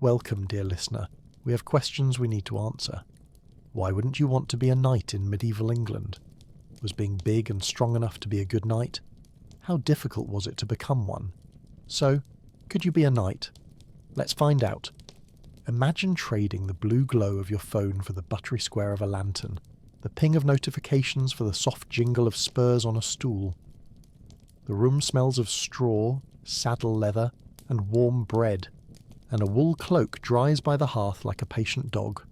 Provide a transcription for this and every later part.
Welcome, dear listener. We have questions we need to answer. Why wouldn't you want to be a knight in medieval England? Was being big and strong enough to be a good knight? How difficult was it to become one? So, could you be a knight? Let's find out. Imagine trading the blue glow of your phone for the buttery square of a lantern, the ping of notifications for the soft jingle of spurs on a stool. The room smells of straw, saddle leather, and warm bread, and a wool cloak dries by the hearth like a patient dog.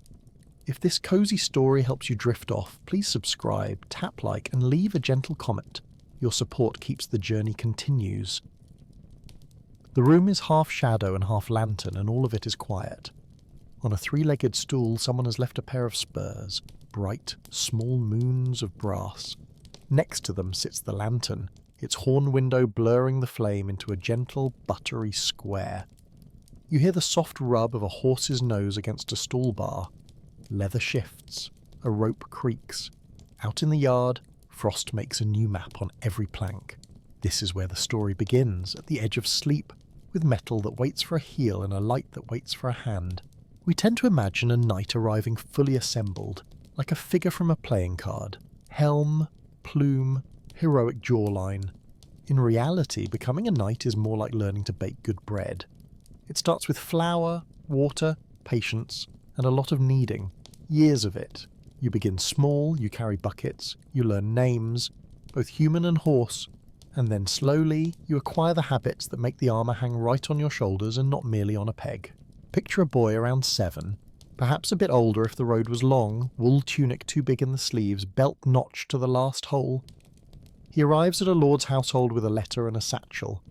If this cosy story helps you drift off, please subscribe, tap like, and leave a gentle comment. Your support keeps the journey continues. The room is half shadow and half lantern, and all of it is quiet. On a three-legged stool, someone has left a pair of spurs, bright, small moons of brass. Next to them sits the lantern, its horn window blurring the flame into a gentle, buttery square. You hear the soft rub of a horse's nose against a stall bar. Leather shifts, a rope creaks. Out in the yard, frost makes a new map on every plank. This is where the story begins, at the edge of sleep, with metal that waits for a heel and a light that waits for a hand. We tend to imagine a knight arriving fully assembled, like a figure from a playing card. Helm, plume, heroic jawline. In reality, becoming a knight is more like learning to bake good bread. It starts with flour, water, patience, and a lot of kneading. Years of it. You begin small, you carry buckets, you learn names, both human and horse, and then slowly you acquire the habits that make the armour hang right on your shoulders and not merely on a peg. Picture a boy around 7, perhaps a bit older if the road was long, wool tunic too big in the sleeves, belt notched to the last hole. He arrives at a lord's household with a letter and a satchel.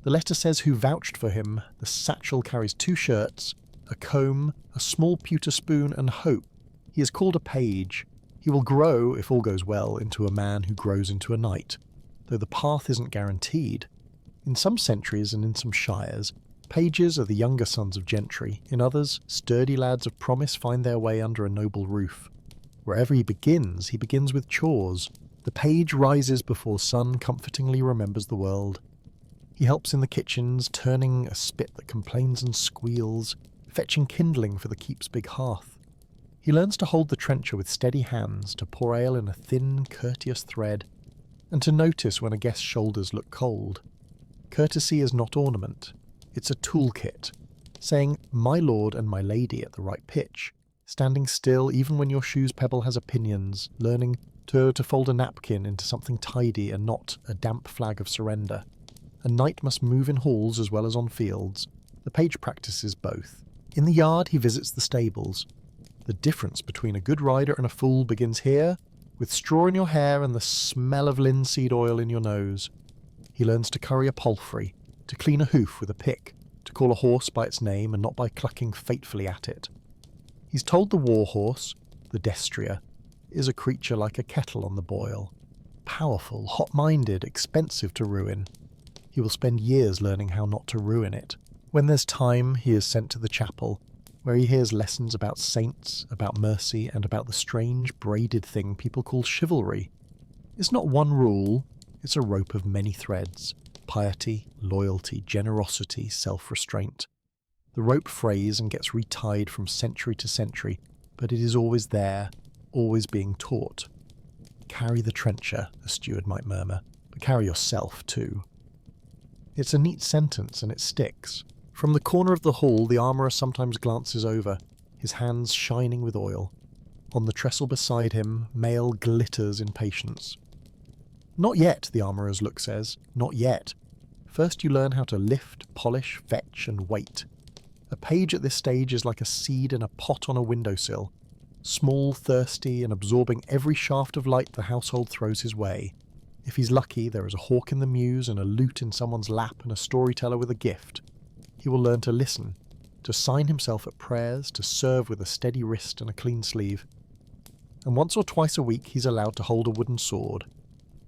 The letter says who vouched for him, the satchel carries 2 shirts, a comb, a small pewter spoon, and hope. He is called a page. He will grow, if all goes well, into a man who grows into a knight, though the path isn't guaranteed. In some centuries and in some shires, pages are the younger sons of gentry. In others, sturdy lads of promise find their way under a noble roof. Wherever he begins with chores. The page rises before sun comfortingly remembers the world. He helps in the kitchens, turning a spit that complains and squeals, fetching kindling for the keep's big hearth. He learns to hold the trencher with steady hands, to pour ale in a thin, courteous thread, and to notice when a guest's shoulders look cold. Courtesy is not ornament. It's a toolkit, saying "my lord" and "my lady" at the right pitch, standing still even when your shoe's pebble has opinions, learning to fold a napkin into something tidy and not a damp flag of surrender. A knight must move in halls as well as on fields. The page practices both. In the yard he visits the stables. The difference between a good rider and a fool begins here, with straw in your hair and the smell of linseed oil in your nose. He learns to curry a palfrey, to clean a hoof with a pick, to call a horse by its name and not by clucking fatefully at it. He's told the war horse, the destrier, is a creature like a kettle on the boil. Powerful, hot-minded, expensive to ruin. He will spend years learning how not to ruin it. When there's time, he is sent to the chapel, where he hears lessons about saints, about mercy, and about the strange braided thing people call chivalry. It's not one rule, it's a rope of many threads. Piety, loyalty, generosity, self-restraint. The rope frays and gets retied from century to century, but it is always there, always being taught. Carry the trencher, a steward might murmur, but carry yourself too. It's a neat sentence, and it sticks. From the corner of the hall, the armourer sometimes glances over, his hands shining with oil. On the trestle beside him, mail glitters in patience. Not yet, the armourer's look says. Not yet. First you learn how to lift, polish, fetch, and wait. A page at this stage is like a seed in a pot on a windowsill, small, thirsty, and absorbing every shaft of light the household throws his way. If he's lucky, there is a hawk in the mews and a lute in someone's lap and a storyteller with a gift. He will learn to listen, to sign himself at prayers, to serve with a steady wrist and a clean sleeve. And once or twice a week he's allowed to hold a wooden sword.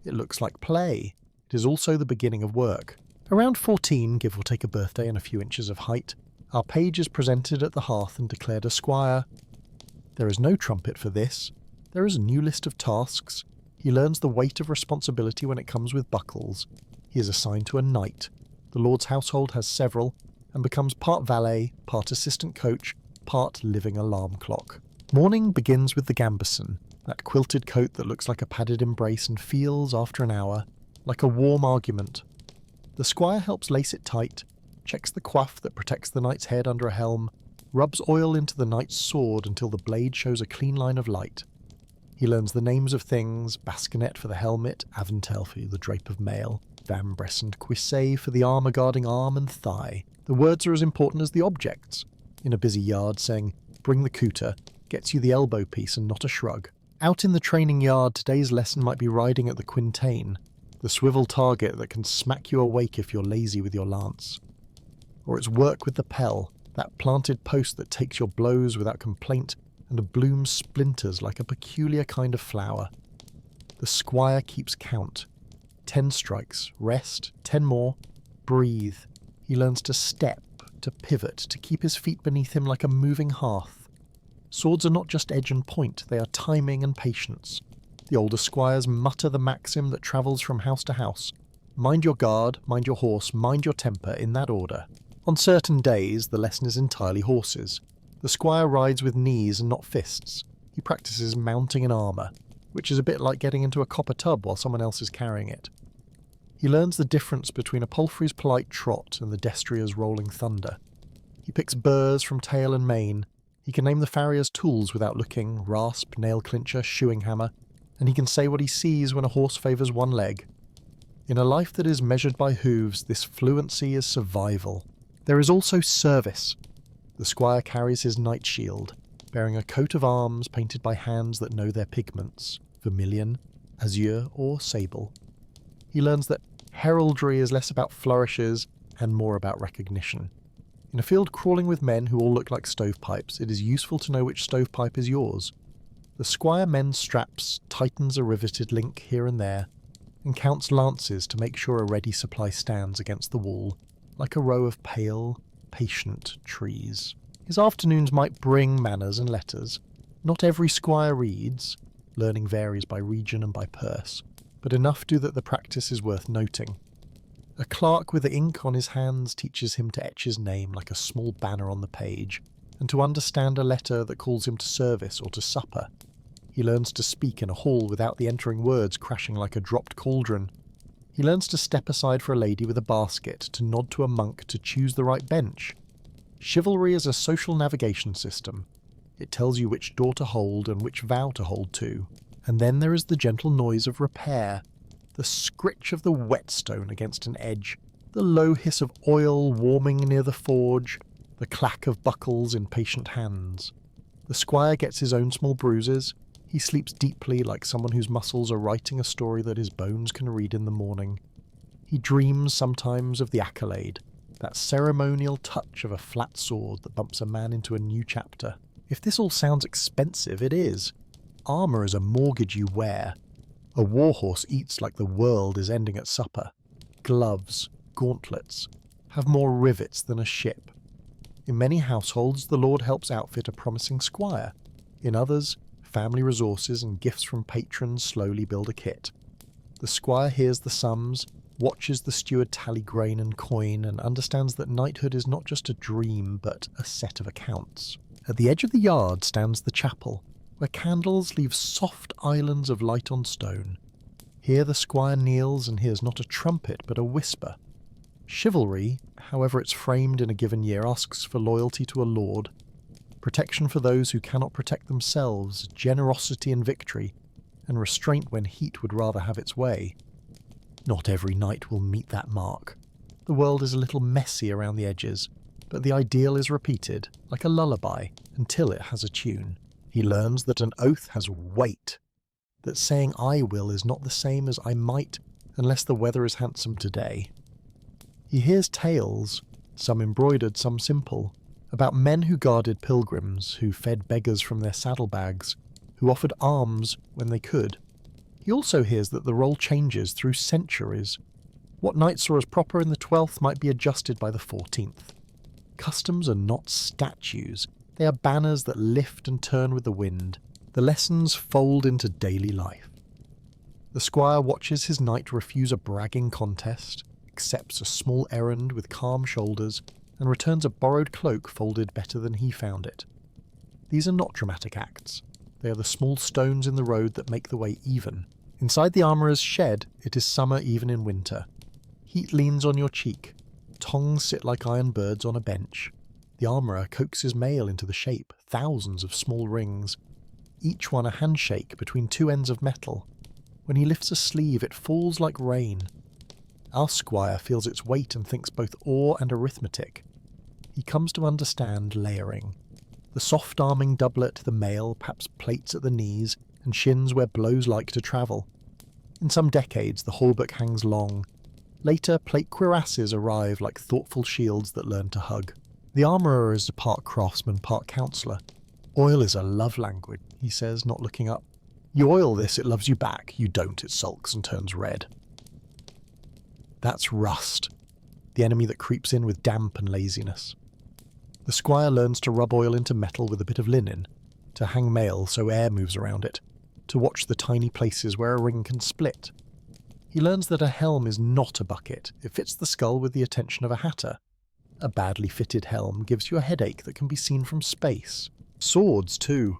It looks like play. It is also the beginning of work. Around 14, give or take a birthday and a few inches of height, our page is presented at the hearth and declared a squire. There is no trumpet for this. There is a new list of tasks. He learns the weight of responsibility when it comes with buckles. He is assigned to a knight. The lord's household has several, and becomes part valet, part assistant coach, part living alarm clock. Morning begins with the gambeson, that quilted coat that looks like a padded embrace and feels, after an hour, like a warm argument. The squire helps lace it tight, checks the coif that protects the knight's head under a helm, rubs oil into the knight's sword until the blade shows a clean line of light. He learns the names of things, bascinet for the helmet, avantel for the drape of mail, vambress and cuissé for the armour guarding arm and thigh. The words are as important as the objects. In a busy yard, saying, "Bring the cooter," gets you the elbow piece and not a shrug. Out in the training yard, today's lesson might be riding at the quintain, the swivel target that can smack you awake if you're lazy with your lance. Or it's work with the pell, that planted post that takes your blows without complaint and blooms splinters like a peculiar kind of flower. The squire keeps count. 10 strikes, rest, 10 more, breathe. He learns to step, to pivot, to keep his feet beneath him like a moving hearth. Swords are not just edge and point, they are timing and patience. The older squires mutter the maxim that travels from house to house. Mind your guard, mind your horse, mind your temper, in that order. On certain days, the lesson is entirely horses. The squire rides with knees and not fists. He practices mounting an armour, which is a bit like getting into a copper tub while someone else is carrying it. He learns the difference between a palfrey's polite trot and the destrier's rolling thunder. He picks burrs from tail and mane. He can name the farrier's tools without looking, rasp, nail clincher, shoeing hammer, and he can say what he sees when a horse favours one leg. In a life that is measured by hooves, this fluency is survival. There is also service. The squire carries his knight shield, bearing a coat of arms painted by hands that know their pigments, vermilion, azure or sable. He learns that heraldry is less about flourishes and more about recognition. In a field crawling with men who all look like stovepipes, it is useful to know which stovepipe is yours. The squire mends straps, tightens a riveted link here and there, and counts lances to make sure a ready supply stands against the wall, like a row of pale, patient trees. His afternoons might bring manners and letters. Not every squire reads, learning varies by region and by purse, but enough do that the practice is worth noting. A clerk with ink on his hands teaches him to etch his name like a small banner on the page, and to understand a letter that calls him to service or to supper. He learns to speak in a hall without the entering words crashing like a dropped cauldron. He learns to step aside for a lady with a basket, to nod to a monk, to choose the right bench. Chivalry is a social navigation system. It tells you which door to hold and which vow to hold to. And then there is the gentle noise of repair, the scritch of the whetstone against an edge, the low hiss of oil warming near the forge, the clack of buckles in patient hands. The squire gets his own small bruises. He sleeps deeply like someone whose muscles are writing a story that his bones can read in the morning. He dreams sometimes of the accolade, that ceremonial touch of a flat sword that bumps a man into a new chapter. If this all sounds expensive, it is. Armour is a mortgage you wear. A warhorse eats like the world is ending at supper. Gloves, gauntlets, have more rivets than a ship. In many households, the lord helps outfit a promising squire. In others, family resources and gifts from patrons slowly build a kit. The squire hears the sums, watches the steward tally grain and coin, and understands that knighthood is not just a dream, but a set of accounts. At the edge of the yard stands the chapel, where candles leave soft islands of light on stone. Here the squire kneels and hears not a trumpet, but a whisper. Chivalry, however it's framed in a given year, asks for loyalty to a lord, protection for those who cannot protect themselves, generosity in victory, and restraint when heat would rather have its way. Not every knight will meet that mark. The world is a little messy around the edges, but the ideal is repeated, like a lullaby, until it has a tune. He learns that an oath has weight, that saying I will is not the same as I might, unless the weather is handsome today. He hears tales, some embroidered, some simple, about men who guarded pilgrims, who fed beggars from their saddlebags, who offered alms when they could. He also hears that the role changes through centuries. What knights saw as proper in the 12th might be adjusted by the 14th. Customs are not statues, they are banners that lift and turn with the wind. The lessons fold into daily life. The squire watches his knight refuse a bragging contest, accepts a small errand with calm shoulders, and returns a borrowed cloak folded better than he found it. These are not dramatic acts. They are the small stones in the road that make the way even. Inside the armourer's shed, it is summer even in winter. Heat leans on your cheek. Tongs sit like iron birds on a bench. The armourer coaxes mail into the shape, thousands of small rings, each one a handshake between two ends of metal. When he lifts a sleeve, it falls like rain. Our squire feels its weight and thinks both awe and arithmetic. He comes to understand layering. The soft-arming doublet, the mail, perhaps plates at the knees, and shins where blows like to travel. In some decades, the hauberk hangs long. Later, plate cuirasses arrive like thoughtful shields that learn to hug. The armourer is a part craftsman, part counsellor. Oil is a love language, he says, not looking up. You oil this, it loves you back. You don't, it sulks and turns red. That's rust, the enemy that creeps in with damp and laziness. The squire learns to rub oil into metal with a bit of linen, to hang mail so air moves around it, to watch the tiny places where a ring can split. He learns that a helm is not a bucket. It fits the skull with the attention of a hatter. A badly fitted helm gives you a headache that can be seen from space. Swords, too.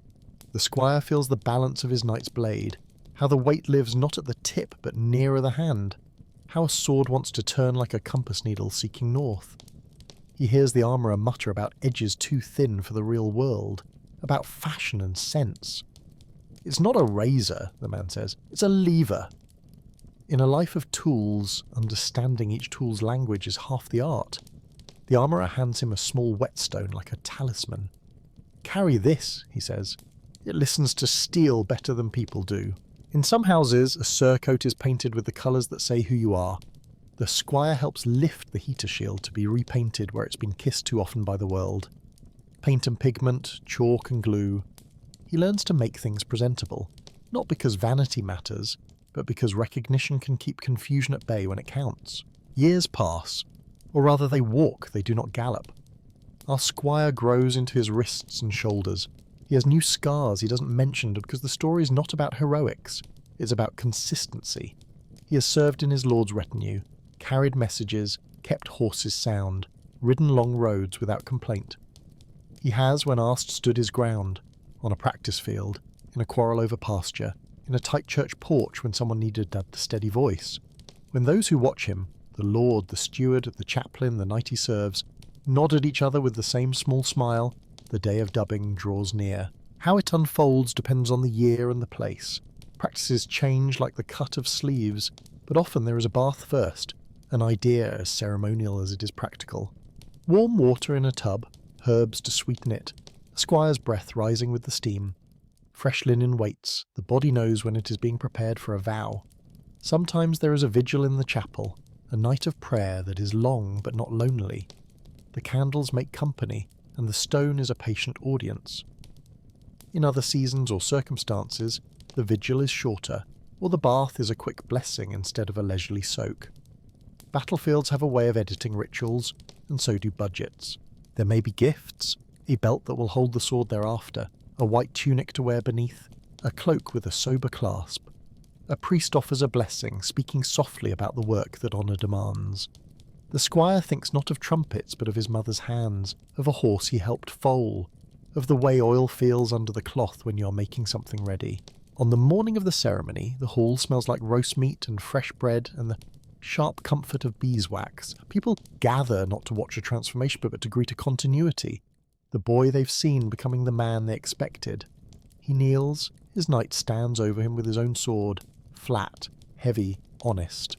The squire feels the balance of his knight's blade, how the weight lives not at the tip but nearer the hand, how a sword wants to turn like a compass needle seeking north. He hears the armourer mutter about edges too thin for the real world, about fashion and sense. It's not a razor, the man says, it's a lever. In a life of tools, understanding each tool's language is half the art. The armourer hands him a small whetstone like a talisman. Carry this, he says. It listens to steel better than people do. In some houses, a surcoat is painted with the colours that say who you are. The squire helps lift the heater shield to be repainted where it's been kissed too often by the world. Paint and pigment, chalk and glue. He learns to make things presentable, not because vanity matters, but because recognition can keep confusion at bay when it counts. Years pass, or rather they walk, they do not gallop. Our squire grows into his wrists and shoulders. He has new scars he doesn't mention because the story is not about heroics, it's about consistency. He has served in his lord's retinue, carried messages, kept horses sound, ridden long roads without complaint. He has, when asked, stood his ground, on a practice field, in a quarrel over pasture, in a tight church porch when someone needed a steady voice. When those who watch him, the lord, the steward, the chaplain, the knight he serves, nod at each other with the same small smile, the day of dubbing draws near. How it unfolds depends on the year and the place. Practices change like the cut of sleeves, but often there is a bath first, an idea as ceremonial as it is practical. Warm water in a tub, herbs to sweeten it, a squire's breath rising with the steam. Fresh linen waits, the body knows when it is being prepared for a vow. Sometimes there is a vigil in the chapel, a night of prayer that is long but not lonely. The candles make company, and the stone is a patient audience. In other seasons or circumstances, the vigil is shorter, or the bath is a quick blessing instead of a leisurely soak. Battlefields have a way of editing rituals, and so do budgets. There may be gifts, a belt that will hold the sword thereafter, a white tunic to wear beneath, a cloak with a sober clasp. A priest offers a blessing, speaking softly about the work that honour demands. The squire thinks not of trumpets but of his mother's hands, of a horse he helped foal, of the way oil feels under the cloth when you're making something ready. On the morning of the ceremony, the hall smells like roast meat and fresh bread and the sharp comfort of beeswax. People gather not to watch a transformation but to greet a continuity, the boy they've seen becoming the man they expected. He kneels, his knight stands over him with his own sword, flat, heavy, honest.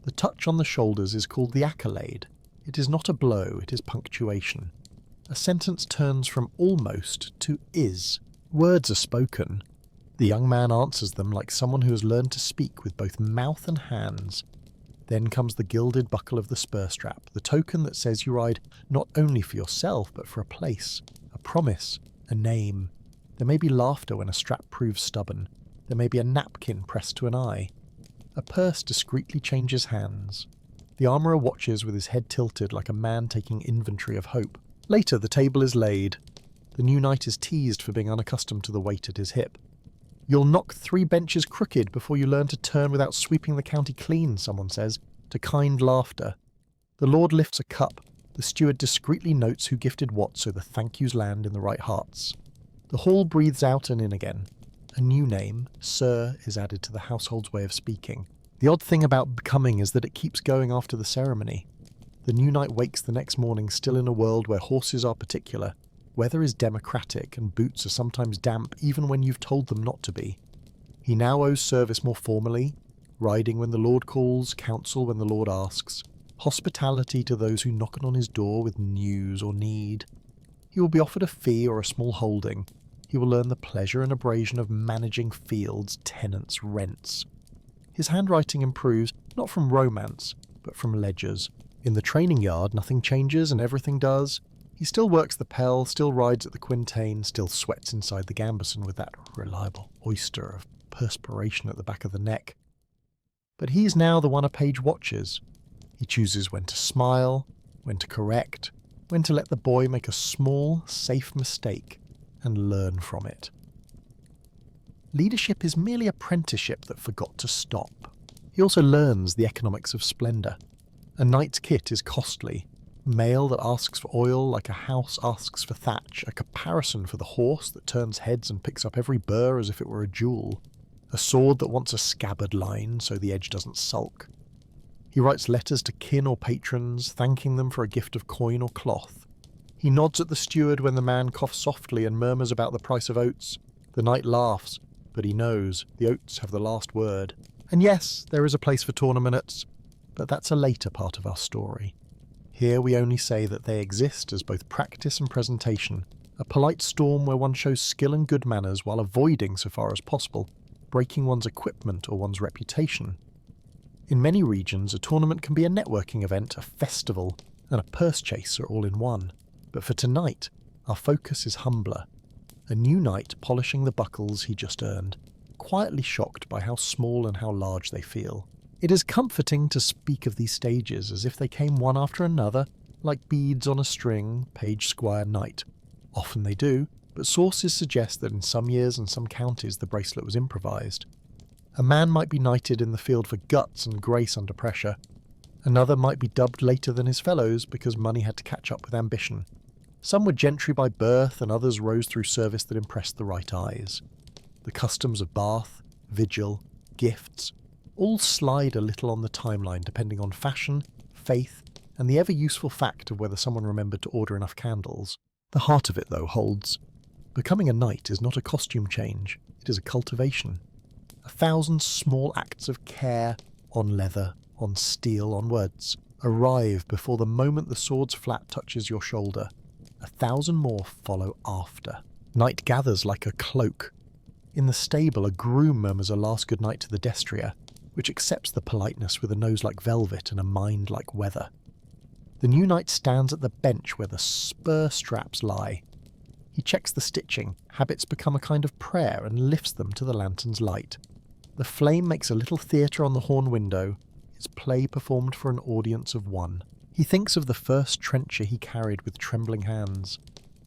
The touch on the shoulders is called the accolade. It is not a blow, it is punctuation. A sentence turns from almost to is. Words are spoken. The young man answers them like someone who has learned to speak with both mouth and hands. Then comes the gilded buckle of the spur strap, the token that says you ride not only for yourself but for a place, a promise, a name. There may be laughter when a strap proves stubborn. There may be a napkin pressed to an eye. A purse discreetly changes hands. The armourer watches with his head tilted like a man taking inventory of hope. Later the table is laid. The new knight is teased for being unaccustomed to the weight at his hip. You'll knock 3 benches crooked before you learn to turn without sweeping the county clean, someone says, to kind laughter. The lord lifts a cup, The steward discreetly notes who gifted what so the thank yous land in the right hearts. The hall breathes out and in again. A new name, Sir, is added to the household's way of speaking. The odd thing about becoming is that it keeps going after the ceremony. The new knight wakes the next morning still in a world where horses are particular, weather is democratic, and boots are sometimes damp even when you've told them not to be. He now owes service more formally, riding when the Lord calls, counsel when the Lord asks, hospitality to those who knock on his door with news or need. He will be offered a fee or a small holding. He will learn the pleasure and abrasion of managing fields, tenants, rents. His handwriting improves, not from romance, but from ledgers. In the training yard, nothing changes and everything does. He still works the pell, still rides at the quintain, still sweats inside the gambeson with that reliable oyster of perspiration at the back of the neck. But he's now the one a page watches. He chooses when to smile, when to correct, when to let the boy make a small, safe mistake and learn from it. Leadership is merely apprenticeship that forgot to stop. He also learns the economics of splendour. A knight's kit is costly. Mail that asks for oil like a house asks for thatch, a caparison for the horse that turns heads and picks up every burr as if it were a jewel, a sword that wants a scabbard line so the edge doesn't sulk. He writes letters to kin or patrons, thanking them for a gift of coin or cloth. He nods at the steward when the man coughs softly and murmurs about the price of oats. The knight laughs, but he knows the oats have the last word. And yes, there is a place for tournaments, but that's a later part of our story. Here we only say that they exist as both practice and presentation, a polite storm where one shows skill and good manners while avoiding, so far as possible, breaking one's equipment or one's reputation. In many regions, a tournament can be a networking event, a festival, and a purse chaser all in one. But for tonight, our focus is humbler. A new knight polishing the buckles he just earned, quietly shocked by how small and how large they feel. It is comforting to speak of these stages as if they came one after another, like beads on a string, page, squire, knight. Often they do, but sources suggest that in some years and some counties the bracelet was improvised. A man might be knighted in the field for guts and grace under pressure. Another might be dubbed later than his fellows because money had to catch up with ambition. Some were gentry by birth and others rose through service that impressed the right eyes. The customs of bath, vigil, gifts, all slide a little on the timeline depending on fashion, faith, and the ever-useful fact of whether someone remembered to order enough candles. The heart of it, though, holds. Becoming a knight is not a costume change, it is a cultivation. 1,000 small acts of care, on leather, on steel, on words, arrive before the moment the sword's flat touches your shoulder. 1,000 more follow after. Night gathers like a cloak. In the stable, a groom murmurs a last good night to the destrier, which accepts the politeness with a nose like velvet and a mind like weather. The new knight stands at the bench where the spur straps lie. He checks the stitching, habits become a kind of prayer, and lifts them to the lantern's light. The flame makes a little theatre on the horn window, its play performed for an audience of one. He thinks of the first trencher he carried with trembling hands.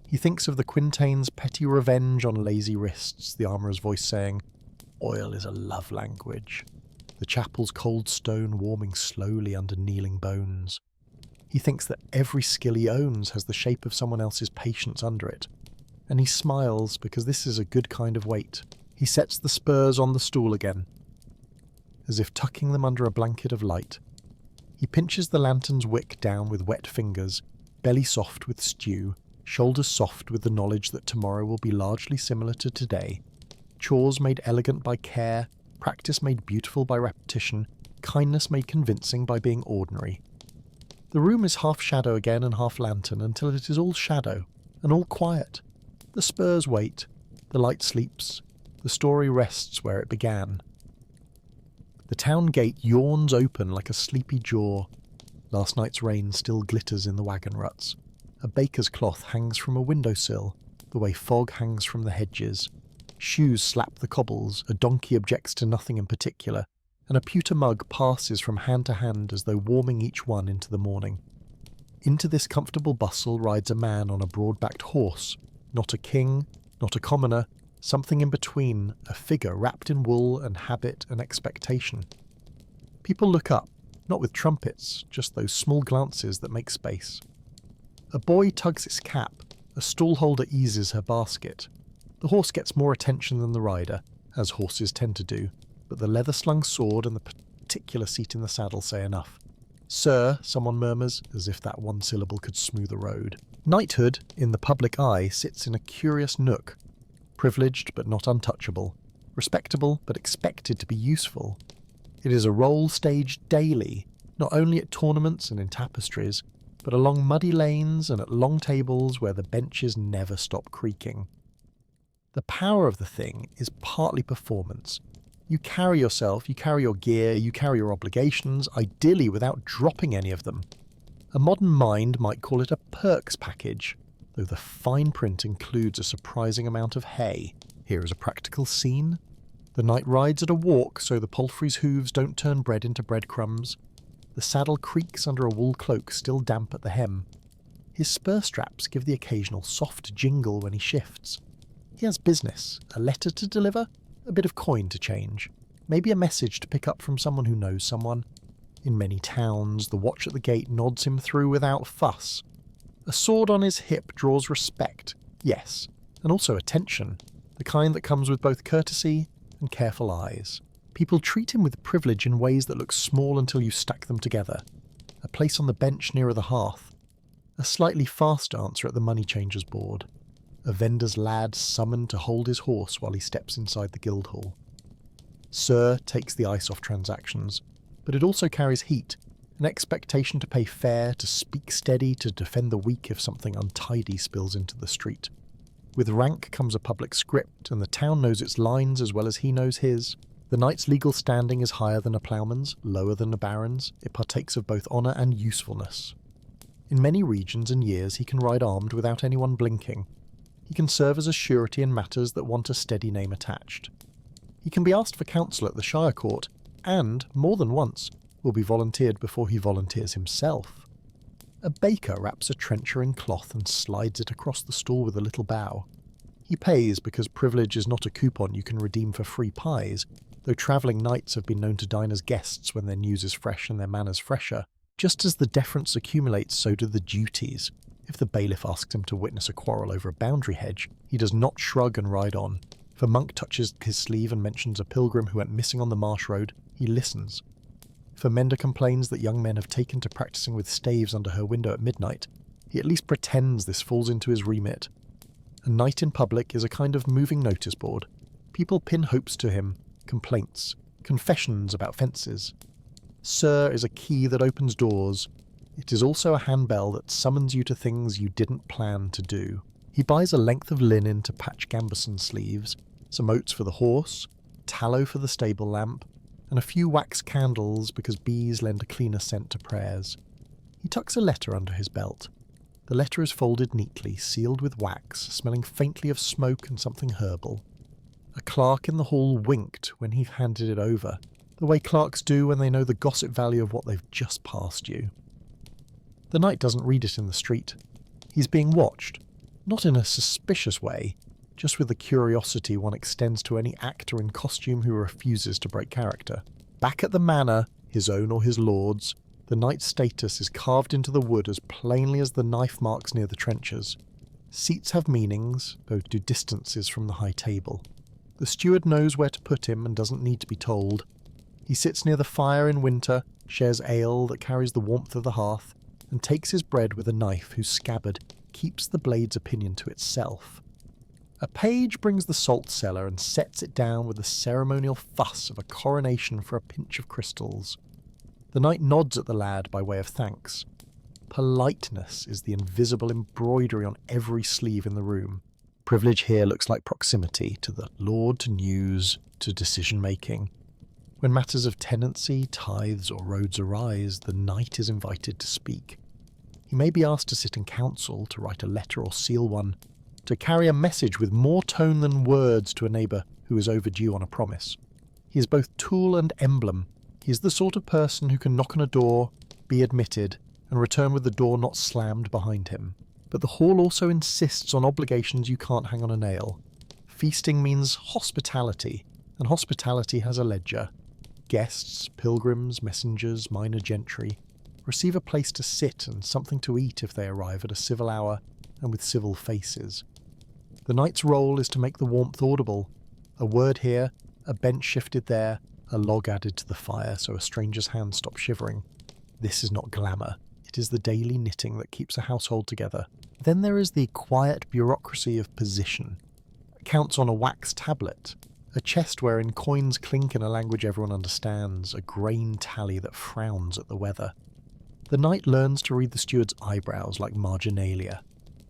He thinks of the quintain's petty revenge on lazy wrists, the armourer's voice saying, "Oil is a love language." The chapel's cold stone warming slowly under kneeling bones. He thinks that every skill he owns has the shape of someone else's patience under it. And he smiles because this is a good kind of weight. He sets the spurs on the stool again, as if tucking them under a blanket of light. He pinches the lantern's wick down with wet fingers, belly soft with stew, shoulders soft with the knowledge that tomorrow will be largely similar to today. Chores made elegant by care, practice made beautiful by repetition, kindness made convincing by being ordinary. The room is half shadow again and half lantern until it is all shadow and all quiet. The spurs wait, the light sleeps, the story rests where it began. The town gate yawns open like a sleepy jaw. Last night's rain still glitters in the wagon ruts. A baker's cloth hangs from a windowsill, the way fog hangs from the hedges. Shoes slap the cobbles, a donkey objects to nothing in particular, and a pewter mug passes from hand to hand as though warming each one into the morning. Into this comfortable bustle rides a man on a broad-backed horse, not a king, not a commoner, something in between, a figure wrapped in wool and habit and expectation. People look up, not with trumpets, just those small glances that make space. A boy tugs its cap, a stallholder eases her basket. The horse gets more attention than the rider, as horses tend to do, but the leather-slung sword and the particular seat in the saddle say enough. "Sir," someone murmurs, as if that one syllable could smooth a road. Knighthood, in the public eye, sits in a curious nook, privileged but not untouchable, respectable but expected to be useful. It is a role staged daily, not only at tournaments and in tapestries, but along muddy lanes and at long tables where the benches never stop creaking. The power of the thing is partly performance. You carry yourself, you carry your gear, you carry your obligations, ideally without dropping any of them. A modern mind might call it a perks package, though the fine print includes a surprising amount of hay. Here is a practical scene. The knight rides at a walk so the palfrey's hooves don't turn bread into breadcrumbs. The saddle creaks under a wool cloak still damp at the hem. His spur straps give the occasional soft jingle when he shifts. He has business, a letter to deliver, a bit of coin to change, maybe a message to pick up from someone who knows someone. In many towns, the watch at the gate nods him through without fuss. A sword on his hip draws respect, yes, and also attention, the kind that comes with both courtesy and careful eyes. People treat him with privilege in ways that look small until you stack them together. A place on the bench nearer the hearth. A slightly fast answer at the money changer's board. A vendor's lad summoned to hold his horse while he steps inside the Guildhall. Sir takes the ice off transactions, but it also carries heat, an expectation to pay fair, to speak steady, to defend the weak if something untidy spills into the street. With rank comes a public script, and the town knows its lines as well as he knows his. The knight's legal standing is higher than a ploughman's, lower than a baron's. It partakes of both honour and usefulness. In many regions and years he can ride armed without anyone blinking. He can serve as a surety in matters that want a steady name attached. He can be asked for counsel at the Shire Court, and, more than once, will be volunteered before he volunteers himself. A baker wraps a trencher in cloth and slides it across the stall with a little bow. He pays because privilege is not a coupon you can redeem for free pies, though travelling knights have been known to dine as guests when their news is fresh and their manners fresher. Just as the deference accumulates, so do the duties. If the bailiff asks him to witness a quarrel over a boundary hedge, he does not shrug and ride on. If a monk touches his sleeve and mentions a pilgrim who went missing on the marsh road, he listens. If a mender complains that young men have taken to practising with staves under her window at midnight, he at least pretends this falls into his remit. A knight in public is a kind of moving notice board. People pin hopes to him, complaints, confessions about fences. Sir is a key that opens doors. It is also a handbell that summons you to things you didn't plan to do. He buys a length of linen to patch gambeson sleeves, some oats for the horse, tallow for the stable lamp, and a few wax candles because bees lend a cleaner scent to prayers. He tucks a letter under his belt. The letter is folded neatly, sealed with wax, smelling faintly of smoke and something herbal. A clerk in the hall winked when he handed it over, the way clerks do when they know the gossip value of what they've just passed you. The knight doesn't read it in the street. He's being watched, not in a suspicious way, just with the curiosity one extends to any actor in costume who refuses to break character. Back at the manor, his own or his lord's, the knight's status is carved into the wood as plainly as the knife marks near the trenchers. Seats have meanings, though do distances from the high table. The steward knows where to put him and doesn't need to be told. He sits near the fire in winter, shares ale that carries the warmth of the hearth, and takes his bread with a knife whose scabbard keeps the blade's opinion to itself. A page brings the salt cellar and sets it down with the ceremonial fuss of a coronation for a pinch of crystals. The knight nods at the lad by way of thanks. Politeness is the invisible embroidery on every sleeve in the room. Privilege here looks like proximity to the lord, to news, to decision-making. When matters of tenancy, tithes, or roads arise, the knight is invited to speak. He may be asked to sit in council, to write a letter or seal one, to carry a message with more tone than words to a neighbour who is overdue on a promise. He is both tool and emblem. He is the sort of person who can knock on a door, be admitted, and return with the door not slammed behind him. But the hall also insists on obligations you can't hang on a nail. Feasting means hospitality, and hospitality has a ledger. Guests, pilgrims, messengers, minor gentry. receive a place to sit and something to eat if they arrive at a civil hour and with civil faces. The knight's role is to make the warmth audible. A word here, a bench shifted there, a log added to the fire so a stranger's hand stops shivering. This is not glamour. It is the daily knitting that keeps a household together. Then there is the quiet bureaucracy of position. Accounts on a wax tablet, a chest wherein coins clink in a language everyone understands, a grain tally that frowns at the weather. The knight learns to read the steward's eyebrows like marginalia.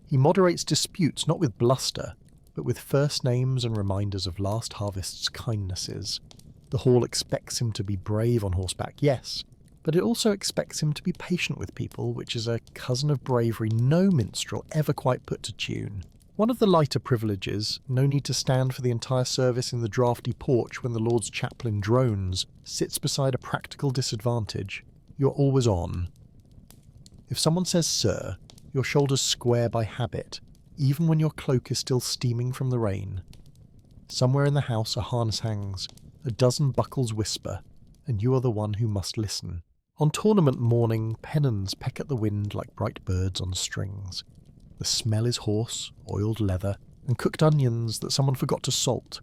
He moderates disputes not with bluster, but with first names and reminders of last harvest's kindnesses. The hall expects him to be brave on horseback, yes, but it also expects him to be patient with people, which is a cousin of bravery no minstrel ever quite put to tune. One of the lighter privileges, no need to stand for the entire service in the draughty porch when the Lord's chaplain drones, sits beside a practical disadvantage. You're always on. If someone says sir, your shoulders square by habit, even when your cloak is still steaming from the rain. Somewhere in the house a harness hangs, a dozen buckles whisper, and you are the one who must listen. On tournament morning, pennons peck at the wind like bright birds on strings. The smell is hoarse, oiled leather, and cooked onions that someone forgot to salt.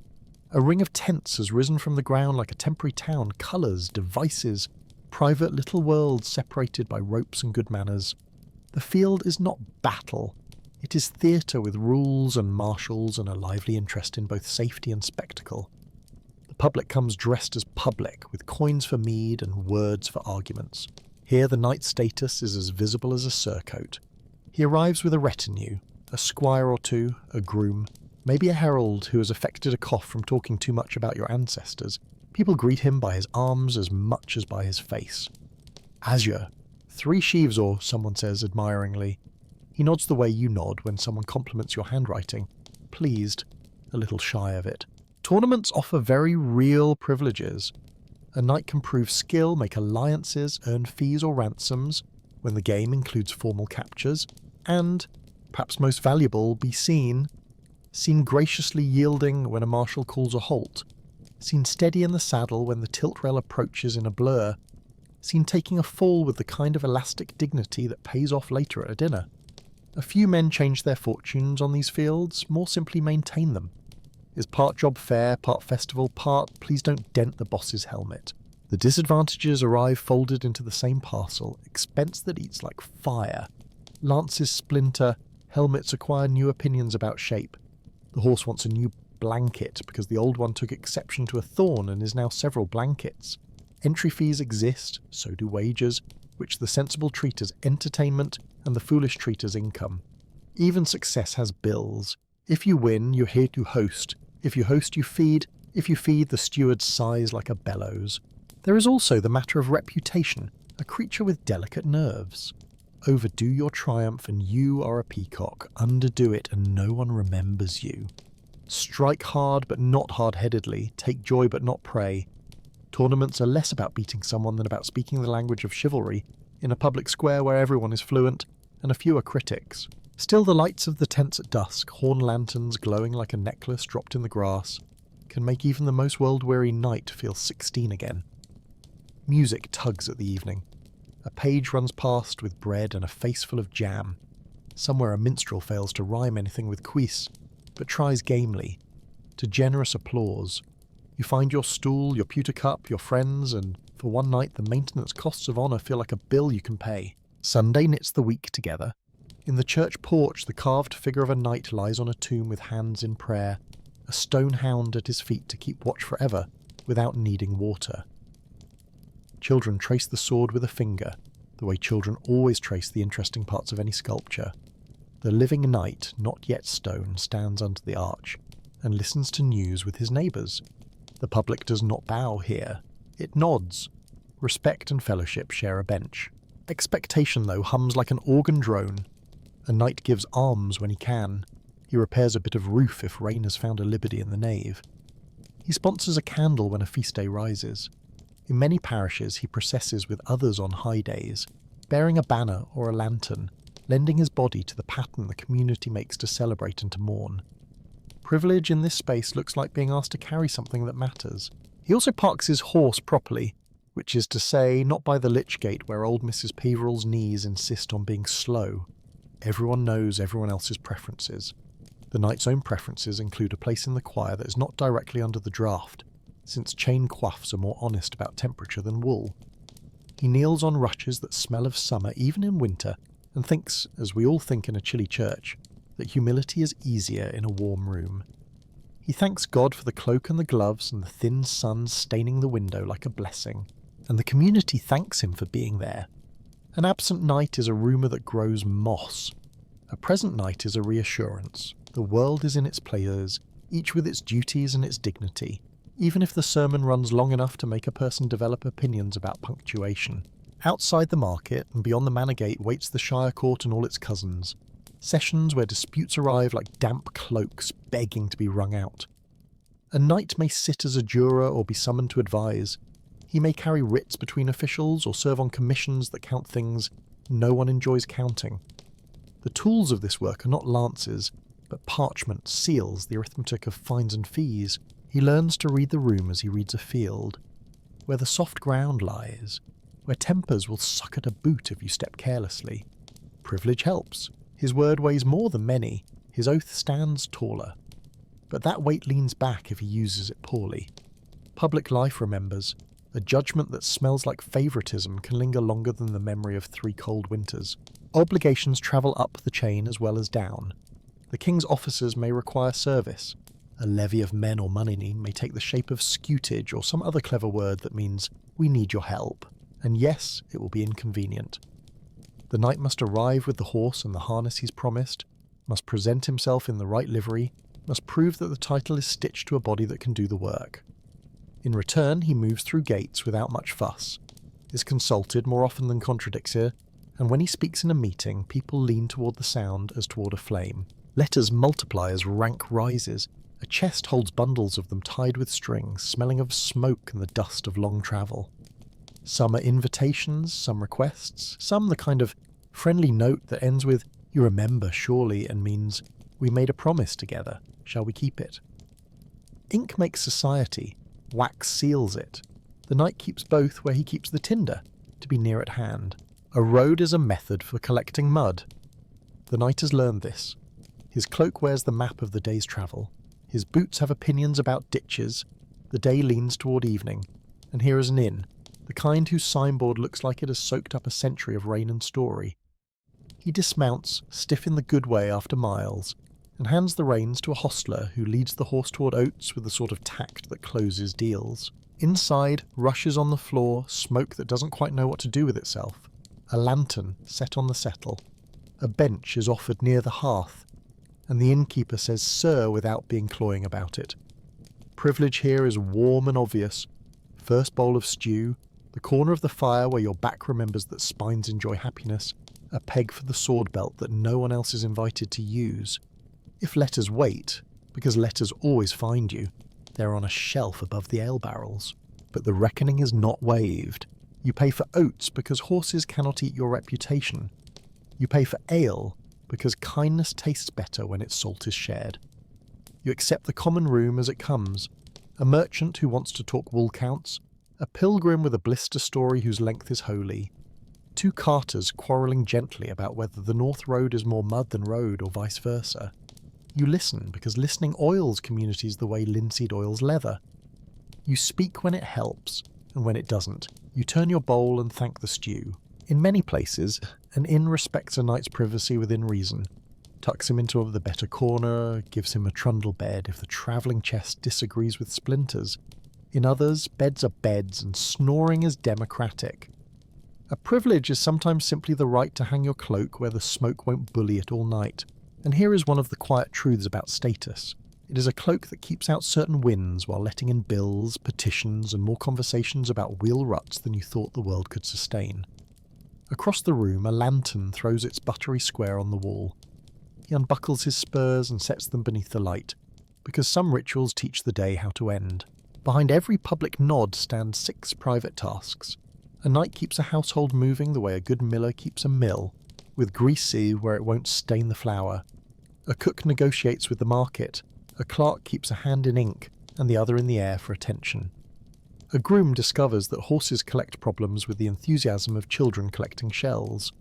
A ring of tents has risen from the ground like a temporary town, colours, devices, private little worlds separated by ropes and good manners. The field is not battle. It is theatre with rules and marshals and a lively interest in both safety and spectacle. The public comes dressed as public, with coins for mead and words for arguments. Here the knight's status is as visible as a surcoat. He arrives with a retinue, a squire or two, a groom, maybe a herald who has affected a cough from talking too much about your ancestors. People greet him by his arms as much as by his face. Azure. 3 sheaves or, someone says admiringly. He nods the way you nod when someone compliments your handwriting. Pleased, a little shy of it. Tournaments offer very real privileges. A knight can prove skill, make alliances, earn fees or ransoms, when the game includes formal captures, and, perhaps most valuable, be seen graciously yielding when a marshal calls a halt, seen steady in the saddle when the tilt rail approaches in a blur, seen taking a fall with the kind of elastic dignity that pays off later at a dinner. A few men change their fortunes on these fields, more simply maintain them. Is part job fair, part festival, part please don't dent the boss's helmet. The disadvantages arrive folded into the same parcel, expense that eats like fire. Lances splinter, helmets acquire new opinions about shape. The horse wants a new blanket because the old one took exception to a thorn and is now several blankets. Entry fees exist, so do wagers, which the sensible treat as entertainment and the foolish treat as income. Even success has bills. If you win, you're here to host. If you host, you feed. If you feed, the steward sighs like a bellows. There is also the matter of reputation, a creature with delicate nerves. Overdo your triumph and you are a peacock. Underdo it and no one remembers you. Strike hard but not hard-headedly. Take joy but not prey. Tournaments are less about beating someone than about speaking the language of chivalry, in a public square where everyone is fluent, and a few are critics. Still the lights of the tents at dusk, horn lanterns glowing like a necklace dropped in the grass, can make even the most world-weary knight feel 16 again. Music tugs at the evening. A page runs past with bread and a face full of jam. Somewhere a minstrel fails to rhyme anything with cuisse, but tries gamely. To generous applause. You find your stool, your pewter cup, your friends, and for one night the maintenance costs of honour feel like a bill you can pay. Sunday knits the week together. In the church porch the carved figure of a knight lies on a tomb with hands in prayer, a stone hound at his feet to keep watch forever, without needing water. Children trace the sword with a finger, the way children always trace the interesting parts of any sculpture. The living knight, not yet stone, stands under the arch, and listens to news with his neighbours. The public does not bow here. It nods. Respect and fellowship share a bench. Expectation, though, hums like an organ drone. A knight gives alms when he can. He repairs a bit of roof if rain has found a liberty in the nave. He sponsors a candle when a feast day rises. In many parishes he processes with others on high days, bearing a banner or a lantern, lending his body to the pattern the community makes to celebrate and to mourn. Privilege in this space looks like being asked to carry something that matters. He also parks his horse properly, which is to say, not by the lich gate where old Mrs. Peveril's knees insist on being slow. Everyone knows everyone else's preferences. The knight's own preferences include a place in the choir that is not directly under the draught, since chain coifs are more honest about temperature than wool. He kneels on rushes that smell of summer even in winter, and thinks, as we all think in a chilly church, that humility is easier in a warm room. He thanks God for the cloak and the gloves and the thin sun staining the window like a blessing, and the community thanks him for being there. An absent night is a rumour that grows moss. A present night is a reassurance. The world is in its places, each with its duties and its dignity, even if the sermon runs long enough to make a person develop opinions about punctuation. Outside the market and beyond the manor gate waits the Shire Court and all its cousins. Sessions where disputes arrive like damp cloaks begging to be wrung out. A knight may sit as a juror or be summoned to advise. He may carry writs between officials or serve on commissions that count things no one enjoys counting. The tools of this work are not lances, but parchment, seals, the arithmetic of fines and fees. He learns to read the room as he reads a field, where the soft ground lies, where tempers will suck at a boot if you step carelessly. Privilege helps. His word weighs more than many, his oath stands taller. But that weight leans back if he uses it poorly. Public life remembers. A judgment that smells like favouritism can linger longer than the memory of 3 cold winters. Obligations travel up the chain as well as down. The king's officers may require service. A levy of men or money may take the shape of scutage or some other clever word that means, we need your help. And yes, it will be inconvenient. The knight must arrive with the horse and the harness he's promised, must present himself in the right livery, must prove that the title is stitched to a body that can do the work. In return, he moves through gates without much fuss, is consulted more often than contradicts here, and when he speaks in a meeting, people lean toward the sound as toward a flame. Letters multiply as rank rises. A chest holds bundles of them tied with strings, smelling of smoke and the dust of long travel. Some are invitations, some requests, some the kind of friendly note that ends with, you remember surely, and means, we made a promise together, shall we keep it? Ink makes society, wax seals it. The knight keeps both where he keeps the tinder, to be near at hand. A road is a method for collecting mud. The knight has learned this. His cloak wears the map of the day's travel. His boots have opinions about ditches. The day leans toward evening, and here is an inn, the kind whose signboard looks like it has soaked up a century of rain and story. He dismounts, stiff in the good way after miles, and hands the reins to a hostler who leads the horse toward oats with the sort of tact that closes deals. Inside, rushes on the floor, smoke that doesn't quite know what to do with itself. A lantern set on the settle. A bench is offered near the hearth, and the innkeeper says sir without being cloying about it. Privilege here is warm and obvious. First bowl of stew, the corner of the fire where your back remembers that spines enjoy happiness, a peg for the sword belt that no one else is invited to use. If letters wait, because letters always find you, they're on a shelf above the ale barrels. But the reckoning is not waived. You pay for oats because horses cannot eat your reputation. You pay for ale because kindness tastes better when its salt is shared. You accept the common room as it comes. A merchant who wants to talk wool counts, a pilgrim with a blister story whose length is holy, 2 carters quarrelling gently about whether the North Road is more mud than road or vice versa. You listen because listening oils communities the way linseed oils leather. You speak when it helps, and when it doesn't, you turn your bowl and thank the stew. In many places, an inn respects a knight's privacy within reason, tucks him into the better corner, gives him a trundle bed if the travelling chest disagrees with splinters. In others, beds are beds and snoring is democratic. A privilege is sometimes simply the right to hang your cloak where the smoke won't bully it all night. And here is one of the quiet truths about status. It is a cloak that keeps out certain winds while letting in bills, petitions, and more conversations about wheel ruts than you thought the world could sustain. Across the room, a lantern throws its buttery square on the wall. He unbuckles his spurs and sets them beneath the light, because some rituals teach the day how to end. Behind every public nod stand 6 private tasks. A knight keeps a household moving the way a good miller keeps a mill, with greasy where it won't stain the flour. A cook negotiates with the market. A clerk keeps a hand in ink and the other in the air for attention. A groom discovers that horses collect problems with the enthusiasm of children collecting shells.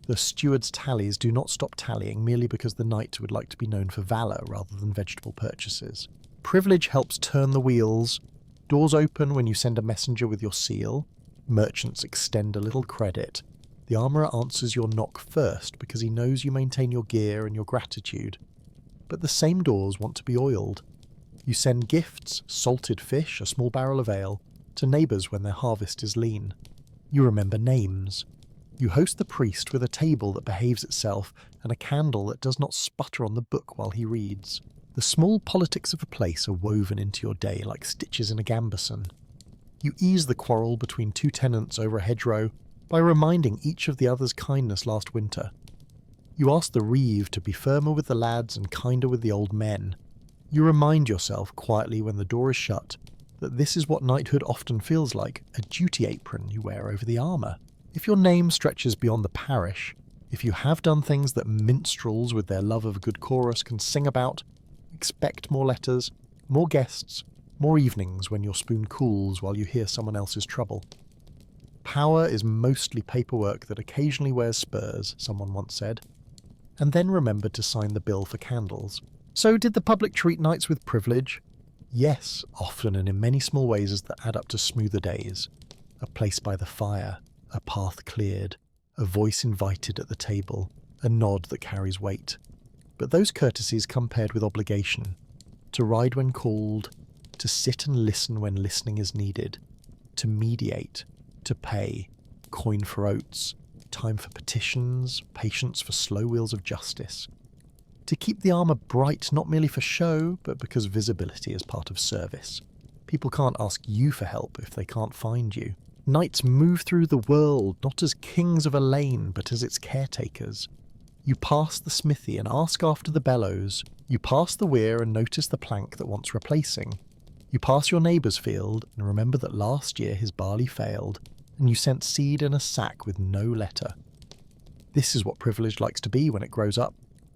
The steward's tallies do not stop tallying merely because the knight would like to be known for valour rather than vegetable purchases. Privilege helps turn the wheels. Doors open when you send a messenger with your seal. Merchants extend a little credit. The armourer answers your knock first because he knows you maintain your gear and your gratitude. But the same doors want to be oiled. You send gifts, salted fish, a small barrel of ale, to neighbours when their harvest is lean. You remember names. You host the priest with a table that behaves itself and a candle that does not sputter on the book while he reads. The small politics of the place are woven into your day like stitches in a gambeson. You ease the quarrel between two tenants over a hedgerow by reminding each of the other's kindness last winter. You ask the reeve to be firmer with the lads and kinder with the old men. You remind yourself quietly when the door is shut that this is what knighthood often feels like, a duty apron you wear over the armour. If your name stretches beyond the parish, if you have done things that minstrels with their love of a good chorus can sing about, expect more letters, more guests, more evenings when your spoon cools while you hear someone else's trouble. Power is mostly paperwork that occasionally wears spurs, someone once said, and then remembered to sign the bill for candles. So did the public treat knights with privilege? Yes, often and in many small ways that add up to smoother days. A place by the fire, a path cleared, a voice invited at the table, a nod that carries weight. But those courtesies come paired with obligation. To ride when called, to sit and listen when listening is needed, to mediate, to pay, coin for oats, time for petitions, patience for slow wheels of justice. To keep the armour bright not merely for show, but because visibility is part of service. People can't ask you for help if they can't find you. Knights move through the world not as kings of a lane, but as its caretakers. You pass the smithy and ask after the bellows. You pass the weir and notice the plank that wants replacing. You pass your neighbour's field and remember that last year his barley failed, and you sent seed in a sack with no letter. This is what privilege likes to be when it grows up.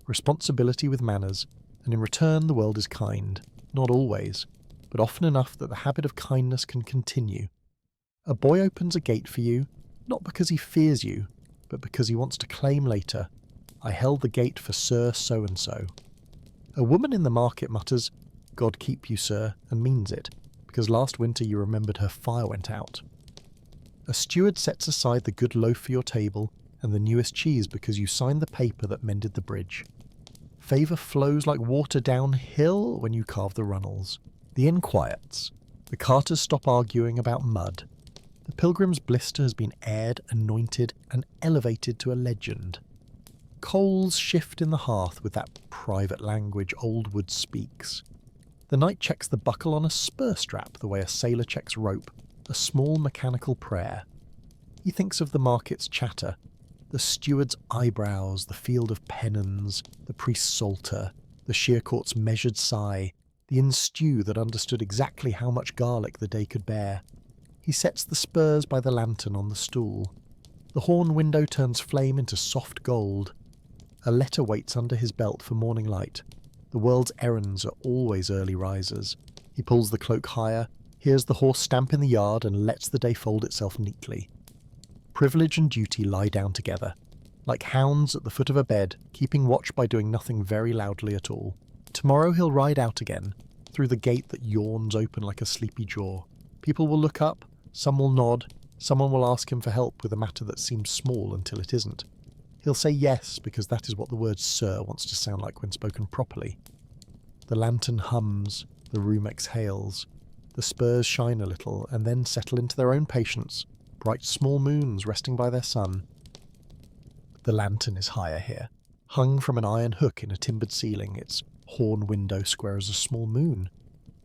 Responsibility with manners, and in return the world is kind. Not always, but often enough that the habit of kindness can continue. A boy opens a gate for you, not because he fears you, but because he wants to claim later, "I held the gate for Sir So-and-so." A woman in the market mutters, "God keep you, sir," and means it, because last winter you remembered her fire went out. A steward sets aside the good loaf for your table and the newest cheese because you signed the paper that mended the bridge. Favour flows like water downhill when you carve the runnels. The inn quiets. The carters stop arguing about mud. The pilgrim's blister has been aired, anointed, and elevated to a legend. Coals shift in the hearth with that private language old wood speaks. The knight checks the buckle on a spur strap the way a sailor checks rope, a small mechanical prayer. He thinks of the market's chatter, the steward's eyebrows, the field of pennons, the priest's psalter, the shearcourt's measured sigh, the inn's stew that understood exactly how much garlic the day could bear. He sets the spurs by the lantern on the stool. The horn window turns flame into soft gold. A letter waits under his belt for morning light. The world's errands are always early risers. He pulls the cloak higher, hears the horse stamp in the yard, and lets the day fold itself neatly. Privilege and duty lie down together, like hounds at the foot of a bed, keeping watch by doing nothing very loudly at all. Tomorrow he'll ride out again, through the gate that yawns open like a sleepy jaw. People will look up, some will nod, someone will ask him for help with a matter that seems small until it isn't. He'll say yes, because that is what the word sir wants to sound like when spoken properly. The lantern hums, the room exhales. The spurs shine a little, and then settle into their own patience, bright small moons resting by their sun. The lantern is higher here, hung from an iron hook in a timbered ceiling, its horn window square as a small moon.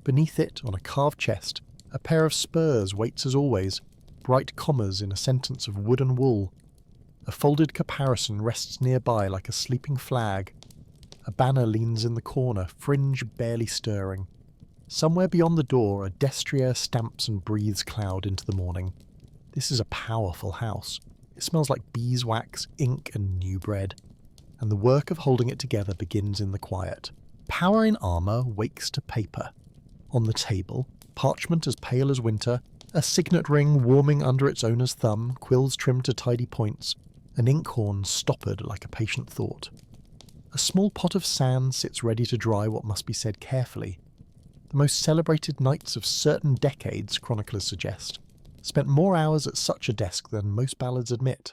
Beneath it, on a carved chest, a pair of spurs waits as always, bright commas in a sentence of wood and wool. A folded caparison rests nearby like a sleeping flag. A banner leans in the corner, fringe barely stirring. Somewhere beyond the door, a destrier stamps and breathes cloud into the morning. This is a powerful house. It smells like beeswax, ink, and new bread. And the work of holding it together begins in the quiet. Power in armour wakes to paper. On the table, parchment as pale as winter, A signet ring warming under its owner's thumb, quills trimmed to tidy points, an inkhorn stoppered like a patient thought. A small pot of sand sits ready to dry what must be said carefully. The most celebrated knights of certain decades, chroniclers suggest, spent more hours at such a desk than most ballads admit.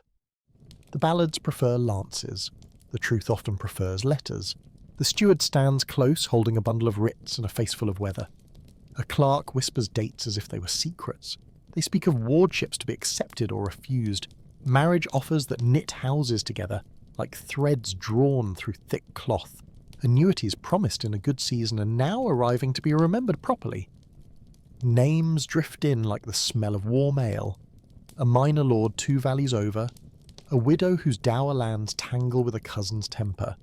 The ballads prefer lances. The truth often prefers letters. The steward stands close, holding a bundle of writs and a face full of weather. A clerk whispers dates as if they were secrets. They speak of wardships to be accepted or refused, marriage offers that knit houses together, like threads drawn through thick cloth, annuities promised in a good season and now arriving to be remembered properly. Names drift in like the smell of warm ale. A minor lord 2 valleys over, a widow whose dower lands tangle with a cousin's temper,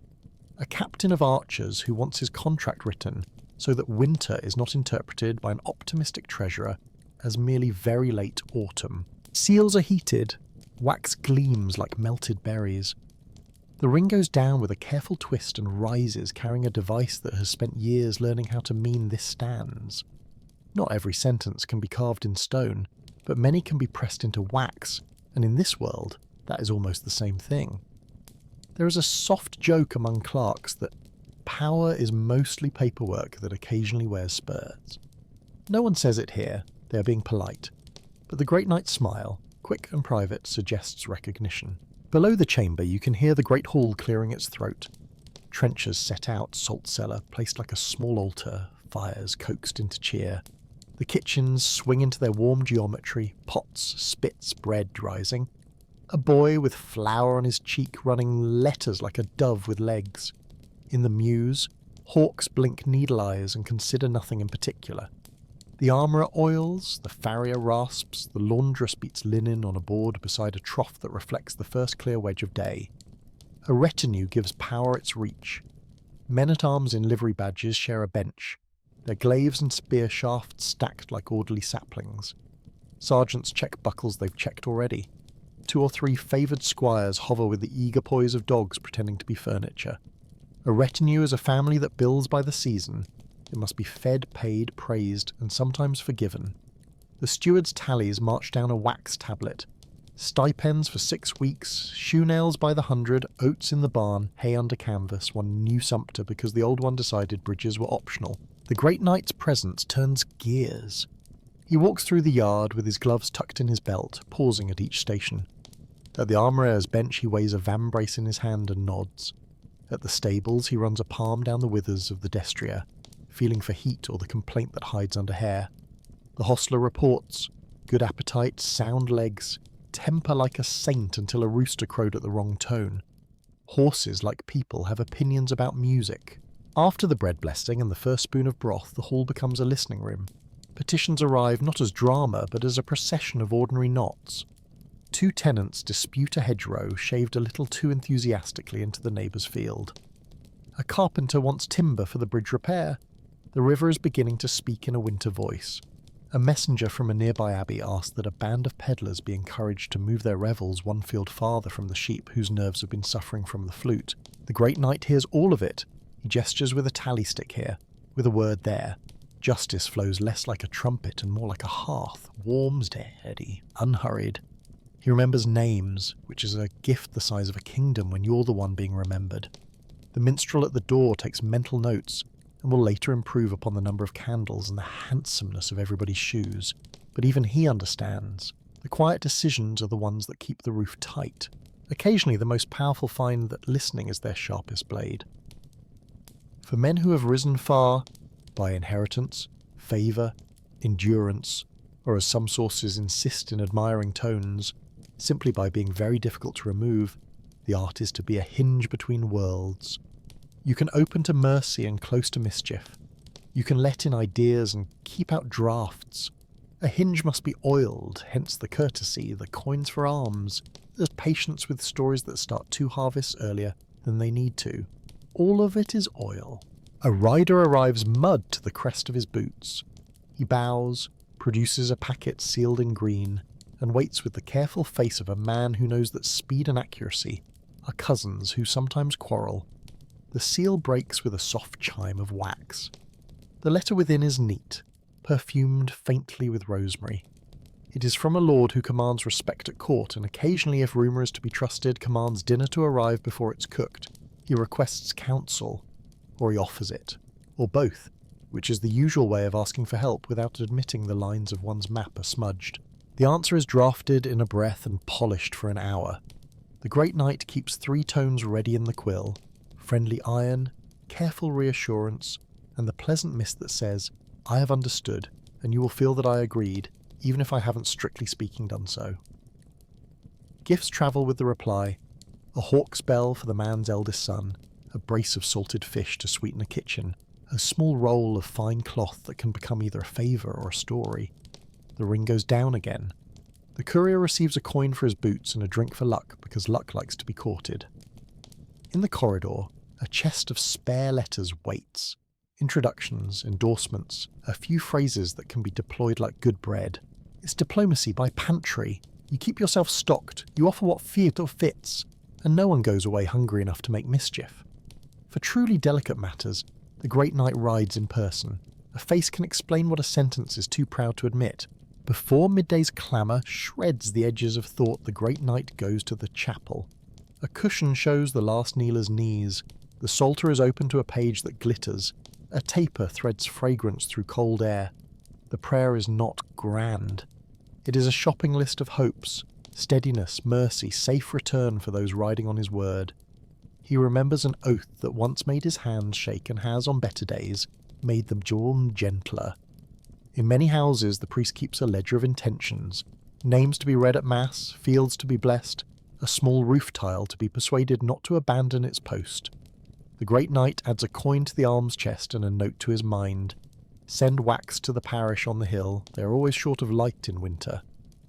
a captain of archers who wants his contract written so that winter is not interpreted by an optimistic treasurer as merely very late autumn. Seals are heated, wax gleams like melted berries. The ring goes down with a careful twist and rises, carrying a device that has spent years learning how to mean this stands. Not every sentence can be carved in stone, but many can be pressed into wax, and in this world, that is almost the same thing. There is a soft joke among clerks that power is mostly paperwork that occasionally wears spurs. No one says it here, they are being polite, but the Great Knight's smile, quick and private, suggests recognition. Below the chamber you can hear the great hall clearing its throat. Trenchers set out, salt cellar placed like a small altar, fires coaxed into cheer. The kitchens swing into their warm geometry, pots, spits, bread rising. A boy with flour on his cheek running letters like a dove with legs. In the mews, hawks blink needle eyes and consider nothing in particular. The armourer oils, the farrier rasps, the laundress beats linen on a board beside a trough that reflects the first clear wedge of day. A retinue gives power its reach. Men-at-arms in livery badges share a bench, their glaives and spear shafts stacked like orderly saplings. Sergeants check buckles they've checked already. 2 or 3 favoured squires hover with the eager poise of dogs pretending to be furniture. A retinue is a family that bills by the season. It must be fed, paid, praised, and sometimes forgiven. The steward's tallies march down a wax tablet. Stipends for 6 weeks, shoe nails by the 100, oats in the barn, hay under canvas, one new sumpter because the old one decided bridges were optional. The Great Knight's presence turns gears. He walks through the yard with his gloves tucked in his belt, pausing at each station. At the armourer's bench he weighs a vambrace in his hand and nods. At the stables he runs a palm down the withers of the destrier, feeling for heat or the complaint that hides under hair. The hostler reports, good appetite, sound legs, temper like a saint until a rooster crowed at the wrong tone. Horses, like people, have opinions about music. After the bread blessing and the first spoon of broth, the hall becomes a listening room. Petitions arrive not as drama, but as a procession of ordinary knots. 2 tenants dispute a hedgerow shaved a little too enthusiastically into the neighbour's field. A carpenter wants timber for the bridge repair. The river is beginning to speak in a winter voice. A messenger from a nearby abbey asks that a band of pedlars be encouraged to move their revels 1 field farther from the sheep whose nerves have been suffering from the flute. The Great Knight hears all of it. He gestures with a tally stick here, with a word there. Justice flows less like a trumpet and more like a hearth, warm, steady, unhurried. He remembers names, which is a gift the size of a kingdom when you're the one being remembered. The minstrel at the door takes mental notes, and will later improve upon the number of candles and the handsomeness of everybody's shoes. But even he understands. The quiet decisions are the ones that keep the roof tight. Occasionally the most powerful find that listening is their sharpest blade. For men who have risen far, by inheritance, favour, endurance, or as some sources insist in admiring tones, simply by being very difficult to remove, the art is to be a hinge between worlds. You can open to mercy and close to mischief. You can let in ideas and keep out drafts. A hinge must be oiled, hence the courtesy, the coins for alms. There's patience with stories that start 2 harvests earlier than they need to. All of it is oil. A rider arrives mud to the crest of his boots. He bows, produces a packet sealed in green, and waits with the careful face of a man who knows that speed and accuracy are cousins who sometimes quarrel. The seal breaks with a soft chime of wax. The letter within is neat, perfumed faintly with rosemary. It is from a lord who commands respect at court, and occasionally, if rumour is to be trusted, commands dinner to arrive before it's cooked. He requests counsel, or he offers it, or both, which is the usual way of asking for help without admitting the lines of one's map are smudged. The answer is drafted in a breath and polished for an hour. The Great Knight keeps 3 tones ready in the quill: friendly iron, careful reassurance, and the pleasant mist that says, "I have understood, and you will feel that I agreed, even if I haven't strictly speaking done so." Gifts travel with the reply: a hawk's bell for the man's eldest son, a brace of salted fish to sweeten a kitchen, a small roll of fine cloth that can become either a favour or a story. The ring goes down again. The courier receives a coin for his boots and a drink for luck, because luck likes to be courted. In the corridor, a chest of spare letters waits. Introductions, endorsements, a few phrases that can be deployed like good bread. It's diplomacy by pantry. You keep yourself stocked, you offer what fits, and no one goes away hungry enough to make mischief. For truly delicate matters, the Great Knight rides in person. A face can explain what a sentence is too proud to admit. Before midday's clamour shreds the edges of thought, the Great Knight goes to the chapel. A cushion shows the last kneeler's knees. The psalter is open to a page that glitters. A taper threads fragrance through cold air. The prayer is not grand. It is a shopping list of hopes: steadiness, mercy, safe return for those riding on his word. He remembers an oath that once made his hands shake and has, on better days, made them drawn gentler. In many houses the priest keeps a ledger of intentions: names to be read at Mass, fields to be blessed, a small roof tile to be persuaded not to abandon its post. The Great Knight adds a coin to the alms chest and a note to his mind: send wax to the parish on the hill, they are always short of light in winter.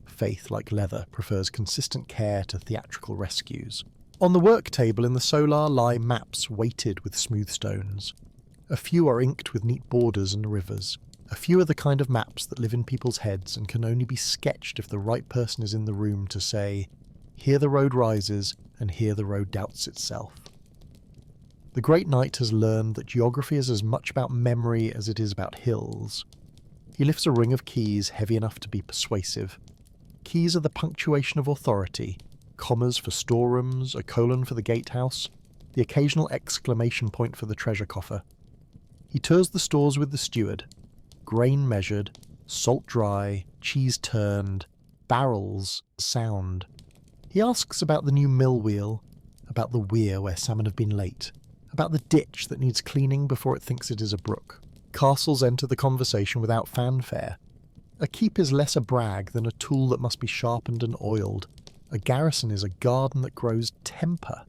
Faith, like leather, prefers consistent care to theatrical rescues. On the work table in the solar lie maps weighted with smooth stones. A few are inked with neat borders and rivers. A few are the kind of maps that live in people's heads and can only be sketched if the right person is in the room to say, "Here the road rises, and here the road doubts itself." The Great Knight has learned that geography is as much about memory as it is about hills. He lifts a ring of keys heavy enough to be persuasive. Keys are the punctuation of authority: commas for storerooms, a colon for the gatehouse, the occasional exclamation point for the treasure coffer. He tours the stores with the steward: grain measured, salt dry, cheese turned, barrels sound. He asks about the new mill wheel, about the weir where salmon have been late, about the ditch that needs cleaning before it thinks it is a brook. Castles enter the conversation without fanfare. A keep is less a brag than a tool that must be sharpened and oiled. A garrison is a garden that grows temper.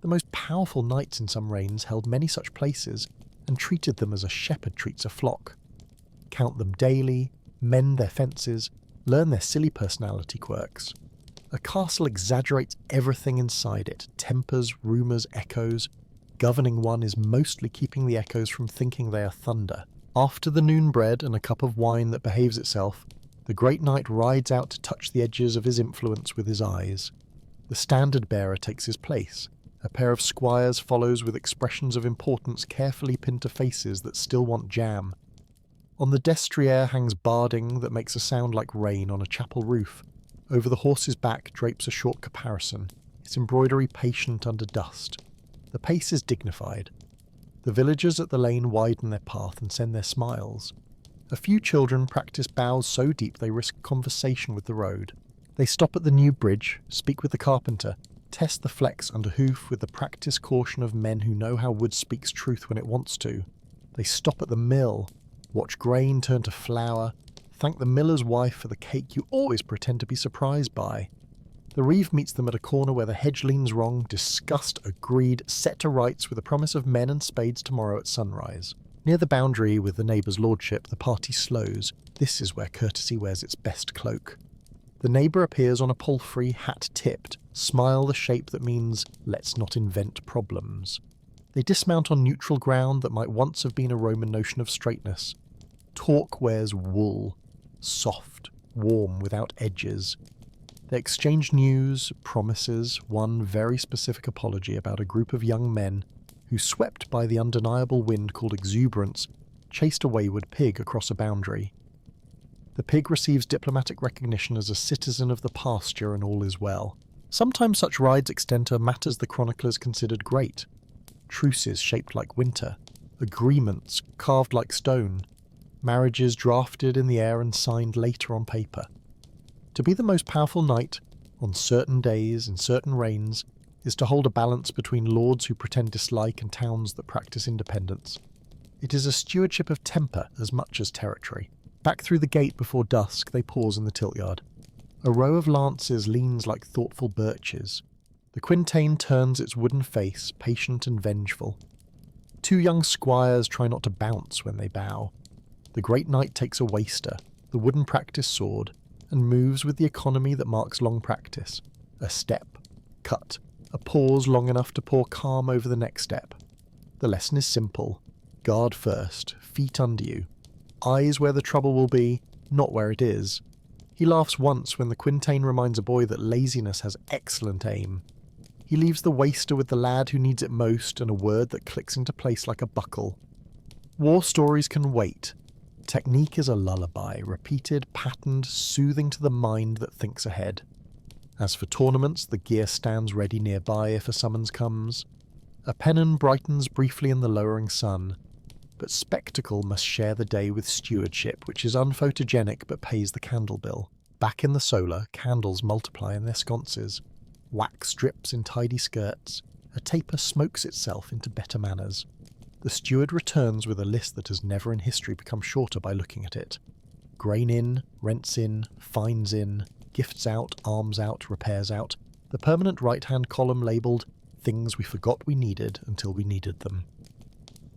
The most powerful knights in some reigns held many such places and treated them as a shepherd treats a flock. Count them daily, mend their fences, learn their silly personality quirks. A castle exaggerates everything inside it: tempers, rumours, echoes. Governing one is mostly keeping the echoes from thinking they are thunder. After the noon bread and a cup of wine that behaves itself, the Great Knight rides out to touch the edges of his influence with his eyes. The standard bearer takes his place. A pair of squires follows with expressions of importance carefully pinned to faces that still want jam. On the destrier hangs barding that makes a sound like rain on a chapel roof. Over the horse's back drapes a short caparison, its embroidery patient under dust. The pace is dignified. The villagers at the lane widen their path and send their smiles. A few children practice bows so deep they risk conversation with the road. They stop at the new bridge, speak with the carpenter, test the flex under hoof with the practiced caution of men who know how wood speaks truth when it wants to. They stop at the mill, watch grain turn to flour, thank the miller's wife for the cake you always pretend to be surprised by. The reeve meets them at a corner where the hedge leans wrong, discussed, agreed, set to rights with a promise of men and spades tomorrow at sunrise. Near the boundary with the neighbour's lordship, the party slows. This is where courtesy wears its best cloak. The neighbour appears on a palfrey, hat tipped, smile the shape that means, let's not invent problems. They dismount on neutral ground that might once have been a Roman notion of straightness. Talk wears wool, soft, warm, without edges. They exchange news, promises, one very specific apology about a group of young men who, swept by the undeniable wind called exuberance, chased a wayward pig across a boundary. The pig receives diplomatic recognition as a citizen of the pasture and all is well. Sometimes such rides extend to matters the chroniclers considered great. Truces shaped like winter, agreements carved like stone, marriages drafted in the air and signed later on paper. To be the most powerful knight, on certain days in certain reigns, is to hold a balance between lords who pretend dislike and towns that practice independence. It is a stewardship of temper as much as territory. Back through the gate before dusk they pause in the tiltyard. A row of lances leans like thoughtful birches. The quintain turns its wooden face, patient and vengeful. Two young squires try not to bounce when they bow. The great knight takes a waster, the wooden practice sword, and moves with the economy that marks long practice. A step, cut, a pause long enough to pour calm over the next step. The lesson is simple. Guard first, feet under you. Eyes where the trouble will be, not where it is. He laughs once when the quintain reminds a boy that laziness has excellent aim. He leaves the waster with the lad who needs it most and a word that clicks into place like a buckle. War stories can wait. Technique is a lullaby, repeated, patterned, soothing to the mind that thinks ahead. As for tournaments, the gear stands ready nearby if a summons comes. A pennon brightens briefly in the lowering sun, but spectacle must share the day with stewardship, which is unphotogenic but pays the candle bill. Back in the solar, candles multiply in their sconces. Wax drips in tidy skirts. A taper smokes itself into better manners. The steward returns with a list that has never in history become shorter by looking at it. Grain in, rents in, fines in, gifts out, arms out, repairs out. The permanent right-hand column labelled Things We Forgot We Needed Until We Needed Them.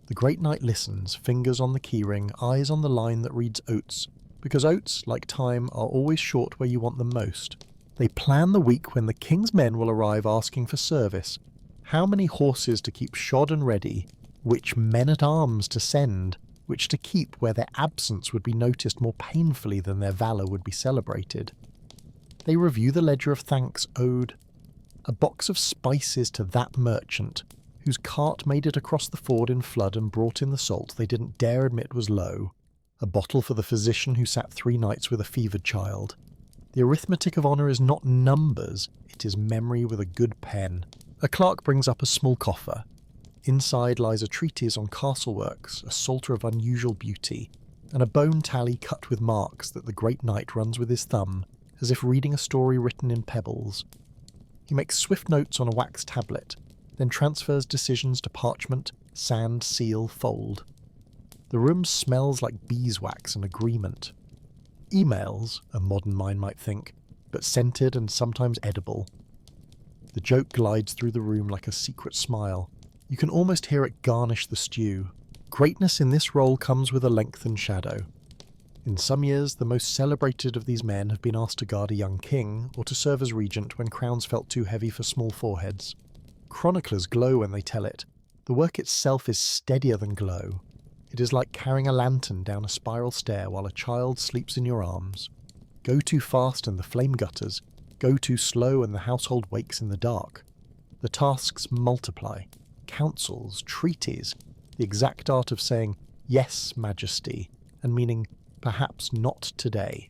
The great knight listens, fingers on the keyring, eyes on the line that reads oats, because oats, like time, are always short where you want them most. They plan the week when the king's men will arrive asking for service, how many horses to keep shod and ready, which men-at-arms to send, which to keep where their absence would be noticed more painfully than their valour would be celebrated. They review the ledger of thanks owed, a box of spices to that merchant, whose cart made it across the ford in flood and brought in the salt they didn't dare admit was low, a bottle for the physician who sat 3 nights with a fevered child. The arithmetic of honour is not numbers, it is memory with a good pen. A clerk brings up a small coffer. Inside lies a treatise on castle works, a psalter of unusual beauty, and a bone tally cut with marks that the great knight runs with his thumb, as if reading a story written in pebbles. He makes swift notes on a wax tablet, then transfers decisions to parchment, sand, seal, fold. The room smells like beeswax and agreement. Emails, a modern mind might think, but scented and sometimes edible. The joke glides through the room like a secret smile. You can almost hear it garnish the stew. Greatness in this role comes with a lengthened shadow. In some years, the most celebrated of these men have been asked to guard a young king, or to serve as regent when crowns felt too heavy for small foreheads. Chroniclers glow when they tell it. The work itself is steadier than glow. It is like carrying a lantern down a spiral stair while a child sleeps in your arms. Go too fast and the flame gutters. Go too slow and the household wakes in the dark. The tasks multiply. Councils, treaties, the exact art of saying, "Yes, Majesty," and meaning, "Perhaps not today."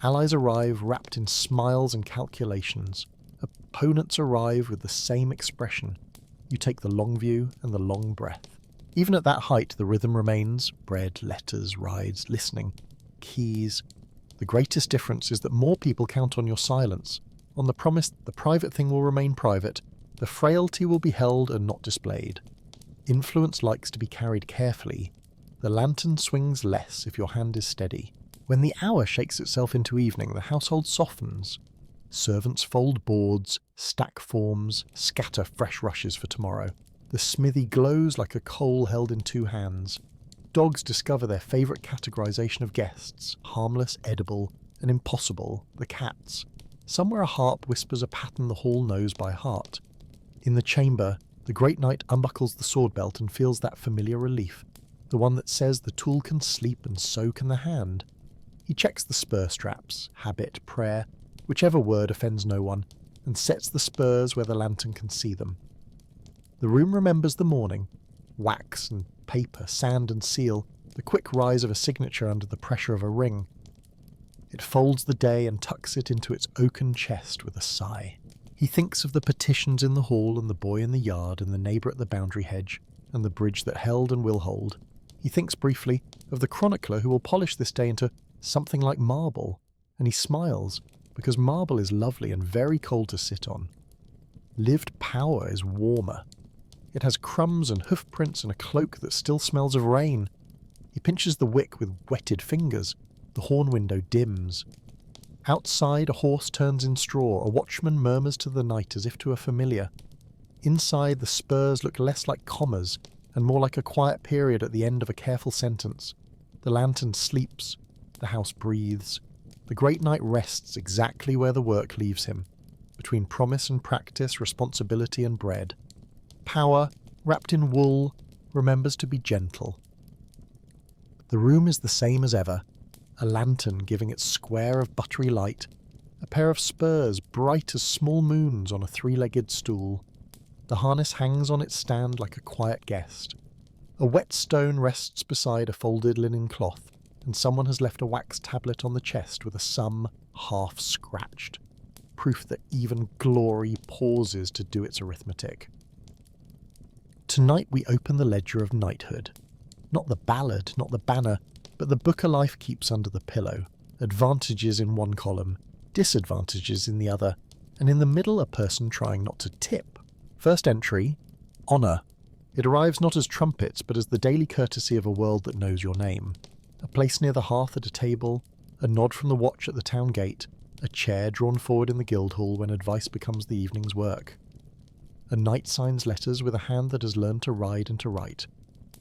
Allies arrive wrapped in smiles and calculations. Opponents arrive with the same expression. You take the long view and the long breath. Even at that height, the rhythm remains. Bread, letters, rides, listening, keys. The greatest difference is that more people count on your silence, on the promise that the private thing will remain private, the frailty will be held and not displayed. Influence likes to be carried carefully. The lantern swings less if your hand is steady. When the hour shakes itself into evening, the household softens. Servants fold boards, stack forms, scatter fresh rushes for tomorrow. The smithy glows like a coal held in 2 hands. Dogs discover their favourite categorisation of guests, harmless, edible, and impossible, the cats. Somewhere a harp whispers a pattern the hall knows by heart. In the chamber, the great knight unbuckles the sword belt and feels that familiar relief, the one that says the tool can sleep and so can the hand. He checks the spur straps, habit, prayer, whichever word offends no one, and sets the spurs where the lantern can see them. The room remembers the morning. Wax and paper, sand and seal, the quick rise of a signature under the pressure of a ring. It folds the day and tucks it into its oaken chest with a sigh. He thinks of the petitions in the hall and the boy in the yard and the neighbour at the boundary hedge and the bridge that held and will hold. He thinks briefly of the chronicler who will polish this day into something like marble, and he smiles because marble is lovely and very cold to sit on. Lived power is warmer. It has crumbs and hoof prints and a cloak that still smells of rain. He pinches the wick with wetted fingers. The horn window dims. Outside, a horse turns in straw. A watchman murmurs to the night as if to a familiar. Inside, the Spurs look less like commas and more like a quiet period at the end of a careful sentence. The lantern sleeps. The house breathes. The great night rests exactly where the work leaves him, between promise and practice, responsibility and bread. Power, wrapped in wool, remembers to be gentle. The room is the same as ever, a lantern giving its square of buttery light, a pair of spurs bright as small moons on a three-legged stool. The harness hangs on its stand like a quiet guest. A whetstone rests beside a folded linen cloth, and someone has left a wax tablet on the chest with a sum half scratched, proof that even glory pauses to do its arithmetic. Tonight we open the ledger of knighthood. Not the ballad, not the banner, but the book a life keeps under the pillow. Advantages in one column, disadvantages in the other, and in the middle a person trying not to tip. First entry, honour. It arrives not as trumpets, but as the daily courtesy of a world that knows your name. A place near the hearth at a table, a nod from the watch at the town gate, a chair drawn forward in the Guildhall when advice becomes the evening's work. A knight signs letters with a hand that has learned to ride and to write.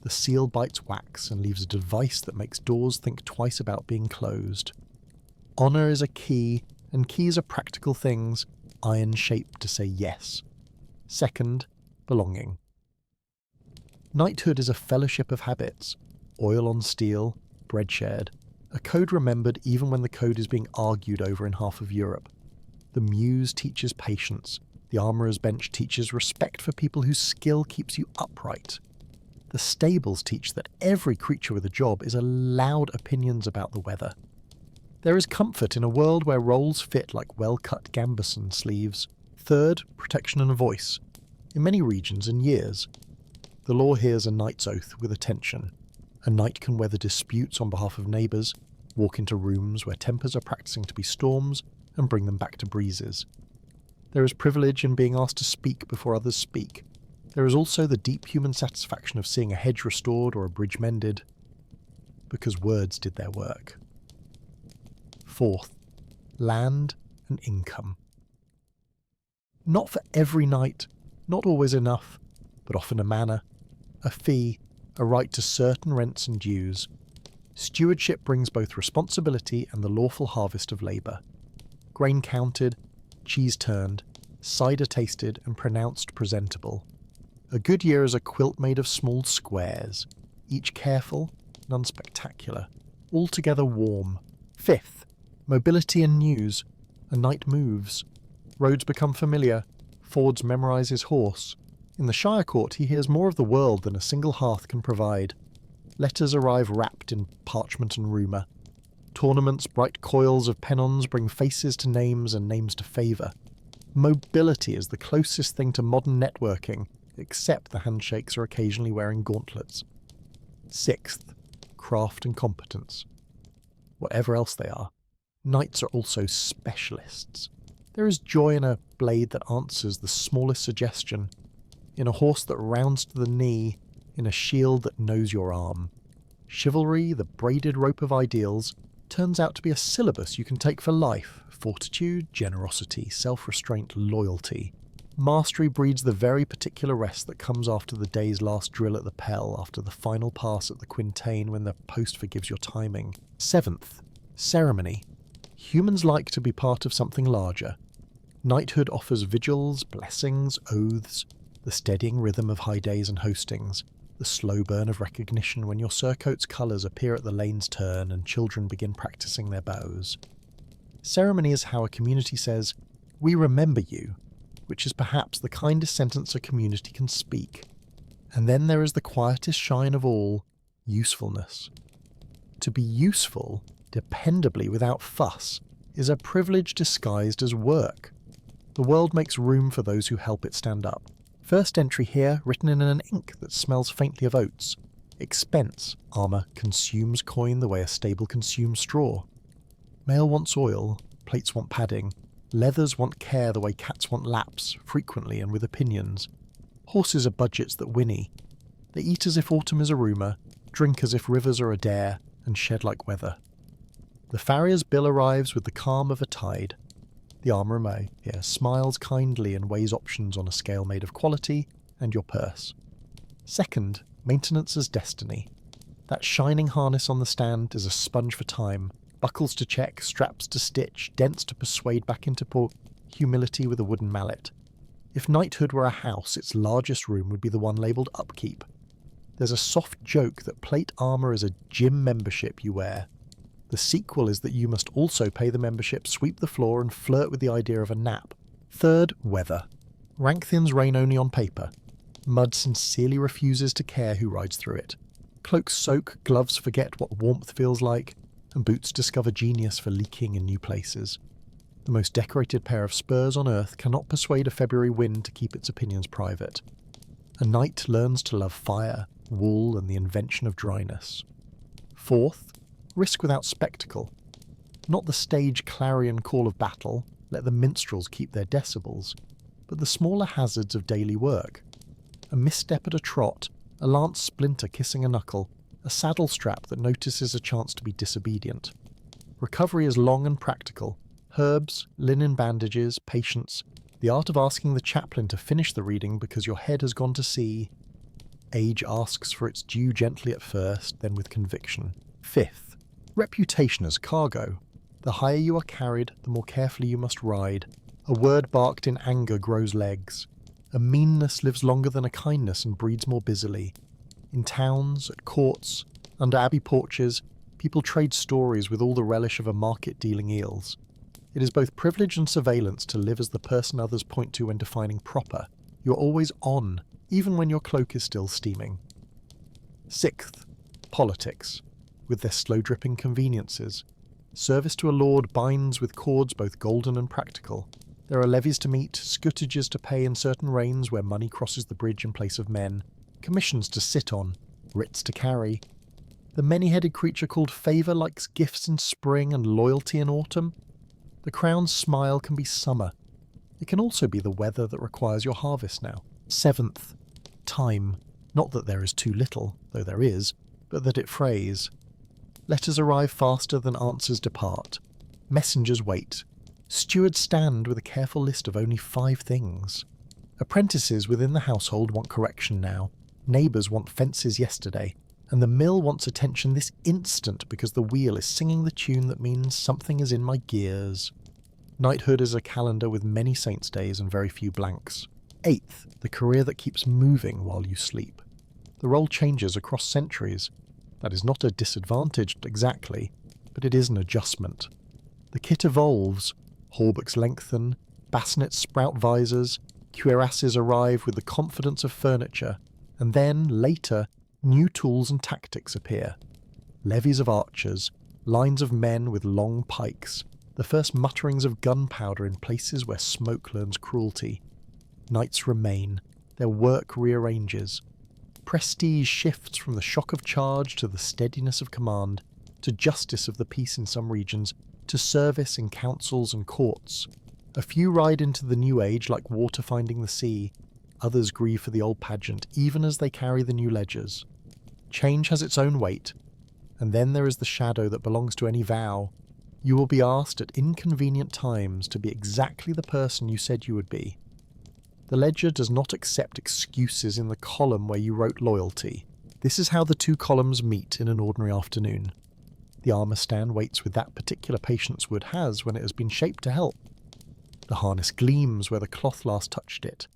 The seal bites wax and leaves a device that makes doors think twice about being closed. Honour is a key, and keys are practical things, iron-shaped to say yes. Second, belonging. Knighthood is a fellowship of habits, oil on steel, bread shared, a code remembered even when the code is being argued over in half of Europe. The muse teaches patience. The armourer's bench teaches respect for people whose skill keeps you upright. The stables teach that every creature with a job is allowed opinions about the weather. There is comfort in a world where roles fit like well-cut gambeson sleeves. Third, protection and voice. In many regions and years, the law hears a knight's oath with attention. A knight can weather disputes on behalf of neighbours, walk into rooms where tempers are practicing to be storms, and bring them back to breezes. There is privilege in being asked to speak before others speak. There is also the deep human satisfaction of seeing a hedge restored or a bridge mended, because words did their work. Fourth, land and income. Not for every knight, not always enough, but often a manor, a fee, a right to certain rents and dues. Stewardship brings both responsibility and the lawful harvest of labour. Grain counted, cheese turned, cider tasted and pronounced presentable. A good year is a quilt made of small squares, each careful, none spectacular, altogether warm. Fifth, mobility and news. A knight moves. Roads become familiar. Fords memorise his horse. In the Shire Court he hears more of the world than a single hearth can provide. Letters arrive wrapped in parchment and rumour. Tournaments, bright coils of pennons bring faces to names and names to favour. Mobility is the closest thing to modern networking, except the handshakes are occasionally wearing gauntlets. Sixth, craft and competence. Whatever else they are, knights are also specialists. There is joy in a blade that answers the smallest suggestion, in a horse that rounds to the knee, in a shield that knows your arm. Chivalry, the braided rope of ideals, turns out to be a syllabus you can take for life. Fortitude, generosity, self-restraint, loyalty. Mastery breeds the very particular rest that comes after the day's last drill at the Pell, after the final pass at the Quintain when the post forgives your timing. Seventh, ceremony. Humans like to be part of something larger. Knighthood offers vigils, blessings, oaths, the steadying rhythm of high days and hostings, the slow burn of recognition when your surcoat's colours appear at the lane's turn and children begin practising their bows. Ceremony is how a community says, "We remember you," which is perhaps the kindest sentence a community can speak. And then there is the quietest shine of all, usefulness. To be useful dependably without fuss, is a privilege disguised as work. The world makes room for those who help it stand up. First entry here, written in an ink that smells faintly of oats. Expense. Armour consumes coin the way a stable consumes straw. Mail wants oil, plates want padding. Leathers want care the way cats want laps, frequently and with opinions. Horses are budgets that whinny. They eat as if autumn is a rumour, drink as if rivers are a dare, and shed like weather. The farrier's bill arrives with the calm of a tide. The armourer may, here, smiles kindly and weighs options on a scale made of quality and your purse. Second, maintenance as destiny. That shining harness on the stand is a sponge for time, buckles to check, straps to stitch, dents to persuade back into humility with a wooden mallet. If Knighthood were a house, its largest room would be the one labelled upkeep. There's a soft joke that plate armour is a gym membership you wear. The sequel is that you must also pay the membership, sweep the floor, and flirt with the idea of a nap. Third, weather. Rank thins rain only on paper. Mud sincerely refuses to care who rides through it. Cloaks soak, gloves forget what warmth feels like, and boots discover genius for leaking in new places. The most decorated pair of Spurs on earth cannot persuade a February wind to keep its opinions private. A knight learns to love fire, wool, and the invention of dryness. Fourth, risk without spectacle. Not the stage clarion call of battle, let the minstrels keep their decibels, but the smaller hazards of daily work. A misstep at a trot, a lance splinter kissing a knuckle, a saddle strap that notices a chance to be disobedient. Recovery is long and practical. Herbs, linen bandages, patience, the art of asking the chaplain to finish the reading because your head has gone to sea. Age asks for its due gently at first, then with conviction. Fifth, reputation as cargo. The higher you are carried, the more carefully you must ride. A word barked in anger grows legs. A meanness lives longer than a kindness and breeds more busily. In towns, at courts, under abbey porches, people trade stories with all the relish of a market dealing eels. It is both privilege and surveillance to live as the person others point to when defining proper. You are always on, even when your cloak is still steaming. Sixth, politics, with their slow-dripping conveniences. Service to a lord binds with cords both golden and practical. There are levies to meet, scutages to pay in certain reigns where money crosses the bridge in place of men, commissions to sit on, writs to carry. The many-headed creature called favour likes gifts in spring and loyalty in autumn. The crown's smile can be summer. It can also be the weather that requires your harvest now. Seventh, time. Not that there is too little, though there is, but that it frays. Letters arrive faster than answers depart. Messengers wait. Stewards stand with a careful list of only 5 things. Apprentices within the household want correction now. Neighbours want fences yesterday. And the mill wants attention this instant because the wheel is singing the tune that means something is in my gears. Knighthood is a calendar with many saints' days and very few blanks. Eighth, the career that keeps moving while you sleep. The role changes across centuries. That is not a disadvantage exactly, but it is an adjustment. The kit evolves. Hauberks lengthen, bassinets sprout visors, cuirasses arrive with the confidence of furniture, and then, later, new tools and tactics appear. Levies of archers, lines of men with long pikes, the first mutterings of gunpowder in places where smoke learns cruelty. Knights remain, their work rearranges. Prestige shifts from the shock of charge to the steadiness of command, to justice of the peace in some regions, to service in councils and courts. A few ride into the new age like water finding the sea, others grieve for the old pageant even as they carry the new ledgers. Change has its own weight, and then there is the shadow that belongs to any vow. You will be asked at inconvenient times to be exactly the person you said you would be. The ledger does not accept excuses in the column where you wrote loyalty. This is how the 2 columns meet in an ordinary afternoon. The armour stand waits with that particular patience wood has when it has been shaped to help. The harness gleams where the cloth last touched it.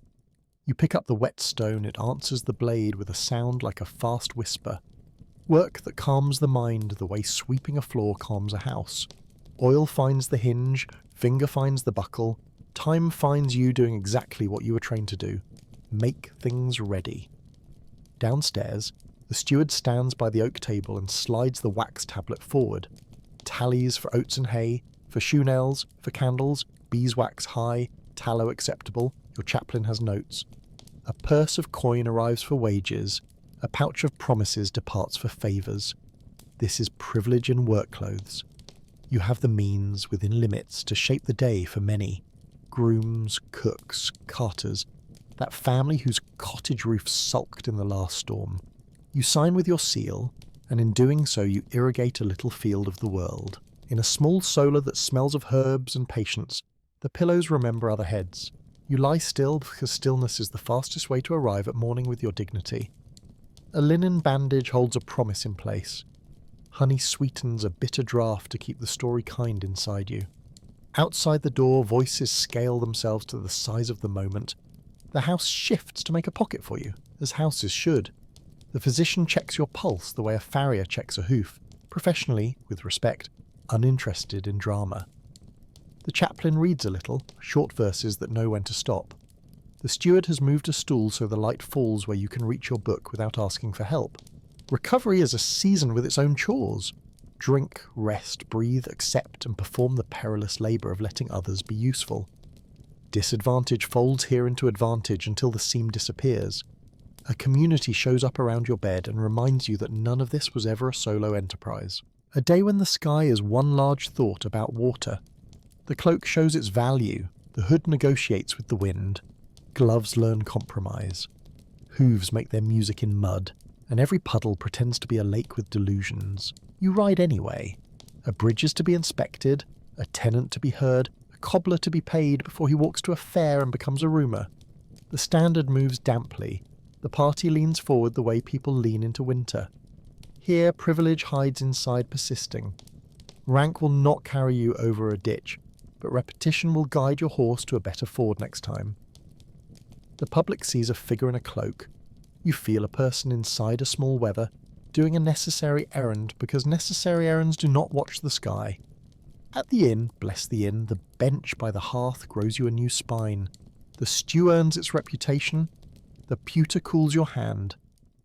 You pick up the whetstone, it answers the blade with a sound like a fast whisper. Work that calms the mind the way sweeping a floor calms a house. Oil finds the hinge, finger finds the buckle, time finds you doing exactly what you were trained to do. Make things ready. Downstairs, the steward stands by the oak table and slides the wax tablet forward. tallies for oats and hay, for shoe nails, for candles, beeswax high, tallow acceptable, your chaplain has notes. A purse of coin arrives for wages, a pouch of promises departs for favours. This is privilege in work clothes. You have the means, within limits, to shape the day for many. Grooms, cooks, carters, that family whose cottage roof sulked in the last storm. You sign with your seal, and in doing so you irrigate a little field of the world. In a small solar that smells of herbs and patience, the pillows remember other heads. You lie still because stillness is the fastest way to arrive at morning with your dignity. A linen bandage holds a promise in place. Honey sweetens a bitter draught to keep the story kind inside you. Outside the door, voices scale themselves to the size of the moment. The house shifts to make a pocket for you, as houses should. The physician checks your pulse the way a farrier checks a hoof, professionally, with respect, uninterested in drama. The chaplain reads a little, short verses that know when to stop. The steward has moved a stool so the light falls where you can reach your book without asking for help. Recovery is a season with its own chores. Drink, rest, breathe, accept, and perform the perilous labour of letting others be useful. Disadvantage folds here into advantage until the seam disappears. A community shows up around your bed and reminds you that none of this was ever a solo enterprise. A day when the sky is one large thought about water. The cloak shows its value, the hood negotiates with the wind, gloves learn compromise. Hooves make their music in mud, and every puddle pretends to be a lake with delusions. You ride anyway. A bridge is to be inspected, a tenant to be heard, a cobbler to be paid before he walks to a fair and becomes a rumour. The standard moves damply. The party leans forward the way people lean into winter. Here, privilege hides inside persisting. Rank will not carry you over a ditch, but repetition will guide your horse to a better ford next time. The public sees a figure in a cloak. You feel a person inside a small weather, doing a necessary errand because necessary errands do not watch the sky. At the inn, bless the inn, the bench by the hearth grows you a new spine. The stew earns its reputation. The pewter cools your hand.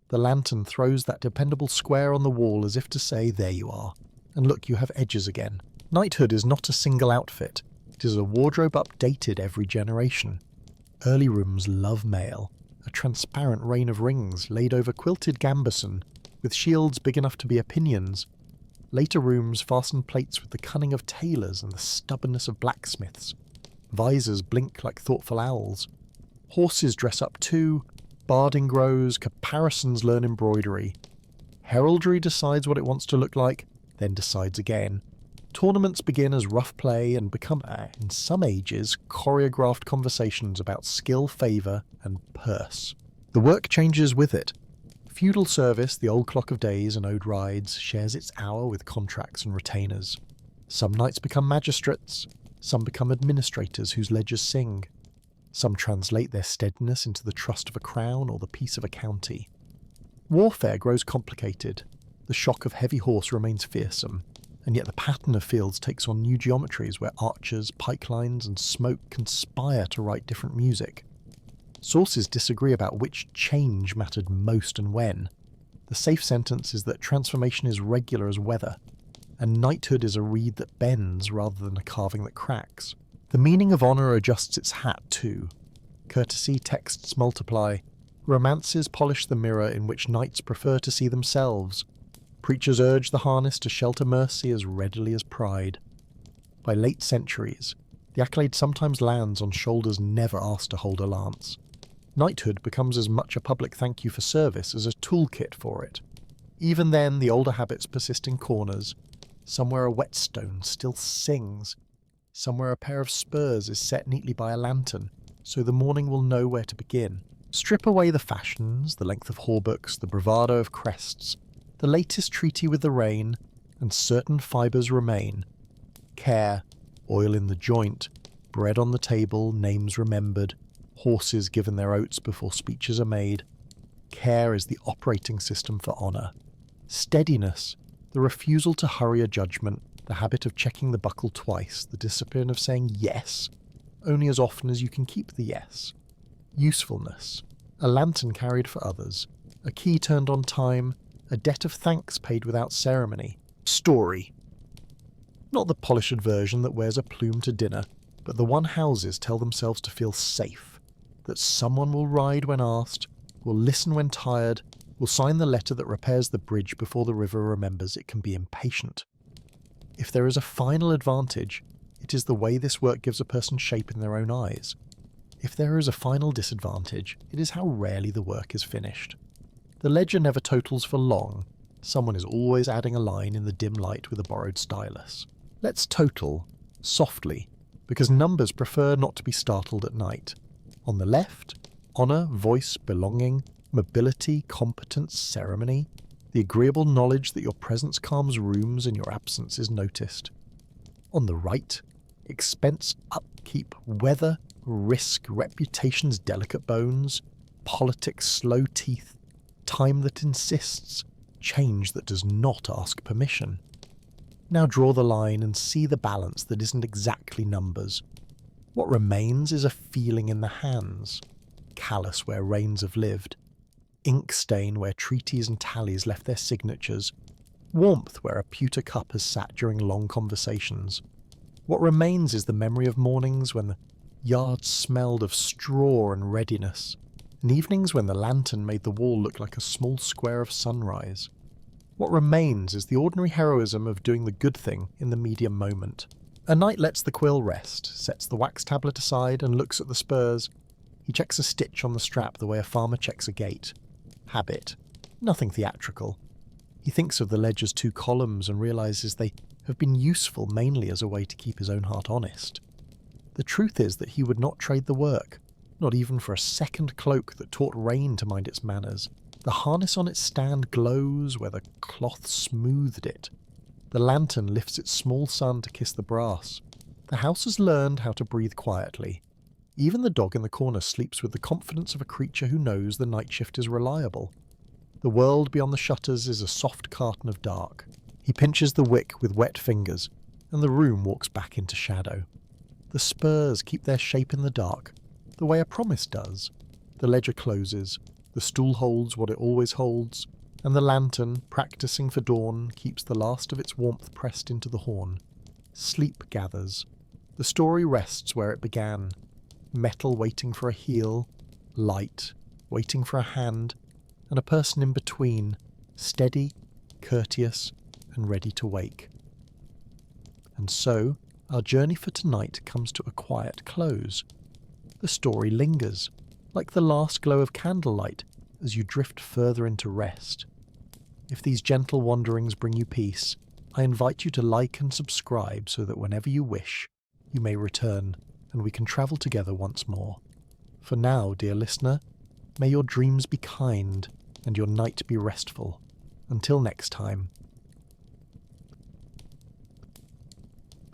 The lantern throws that dependable square on the wall as if to say, there you are. And look, you have edges again. Knighthood is not a single outfit. It is a wardrobe updated every generation. Early rooms love mail. A transparent rain of rings laid over quilted gambeson, with shields big enough to be opinions. Later rooms fasten plates with the cunning of tailors and the stubbornness of blacksmiths. Visors blink like thoughtful owls. Horses dress up too. Barding grows, caparisons learn embroidery. Heraldry decides what it wants to look like, then decides again. Tournaments begin as rough play and become, in some ages, choreographed conversations about skill, favour, and purse. The work changes with it. Feudal service, the old clock of days and ode rides, shares its hour with contracts and retainers. Some knights become magistrates, some become administrators whose ledgers sing. Some translate their steadiness into the trust of a crown or the peace of a county. Warfare grows complicated. The shock of heavy horse remains fearsome, and yet the pattern of fields takes on new geometries where archers, pikelines, and smoke conspire to write different music. Sources disagree about which change mattered most and when. The safe sentence is that transformation is regular as weather, and knighthood is a reed that bends rather than a carving that cracks. The meaning of honour adjusts its hat too. Courtesy texts multiply. Romances polish the mirror in which knights prefer to see themselves. Preachers urge the harness to shelter mercy as readily as pride. By late centuries, the accolade sometimes lands on shoulders never asked to hold a lance. Knighthood becomes as much a public thank you for service as a toolkit for it. Even then, the older habits persist in corners. Somewhere a whetstone still sings. Somewhere a pair of spurs is set neatly by a lantern, so the morning will know where to begin. Strip away the fashions, the length of hauberks, the bravado of crests, the latest treaty with the rain, and certain fibres remain. Care, oil in the joint, bread on the table, names remembered, horses given their oats before speeches are made. Care is the operating system for honour. Steadiness, the refusal to hurry a judgment, the habit of checking the buckle twice, the discipline of saying yes, only as often as you can keep the yes. Usefulness, a lantern carried for others, a key turned on time, a debt of thanks paid without ceremony. Story. Not the polished version that wears a plume to dinner, but the one houses tell themselves to feel safe, that someone will ride when asked, will listen when tired, will sign the letter that repairs the bridge before the river remembers it can be impatient. If there is a final advantage, it is the way this work gives a person shape in their own eyes. If there is a final disadvantage, it is how rarely the work is finished. The ledger never totals for long. Someone is always adding a line in the dim light with a borrowed stylus. Let's total, softly, because numbers prefer not to be startled at night. On the left, honour, voice, belonging, mobility, competence, ceremony, the agreeable knowledge that your presence calms rooms and your absence is noticed. On the right, expense, upkeep, weather, risk, reputation's delicate bones, politics' slow teeth, time that insists, change that does not ask permission. Now draw the line and see the balance that isn't exactly numbers. What remains is a feeling in the hands, callous where reigns have lived, ink stain where treaties and tallies left their signatures, warmth where a pewter cup has sat during long conversations. What remains is the memory of mornings when the yard smelled of straw and readiness, and evenings when the lantern made the wall look like a small square of sunrise. What remains is the ordinary heroism of doing the good thing in the medium moment. A knight lets the quill rest, sets the wax tablet aside and looks at the spurs. He checks a stitch on the strap the way a farmer checks a gate. Habit. Nothing theatrical. He thinks of the ledger's 2 columns and realises they have been useful mainly as a way to keep his own heart honest. The truth is that he would not trade the work, not even for a second cloak that taught rain to mind its manners. The harness on its stand glows where the cloth smoothed it. The lantern lifts its small son to kiss the brass. The house has learned how to breathe quietly. Even the dog in the corner sleeps with the confidence of a creature who knows the night shift is reliable. The world beyond the shutters is a soft carton of dark. He pinches the wick with wet fingers, and the room walks back into shadow. The spurs keep their shape in the dark, the way a promise does. The ledger closes. The stool holds what it always holds, and the lantern, practising for dawn, keeps the last of its warmth pressed into the horn. Sleep gathers. The story rests where it began. Metal waiting for a heel, light waiting for a hand, and a person in between, steady, courteous, and ready to wake. And so, our journey for tonight comes to a quiet close. The story lingers, like the last glow of candlelight, as you drift further into rest. If these gentle wanderings bring you peace, I invite you to like and subscribe so that whenever you wish, you may return and we can travel together once more. For now, dear listener, may your dreams be kind and your night be restful. Until next time.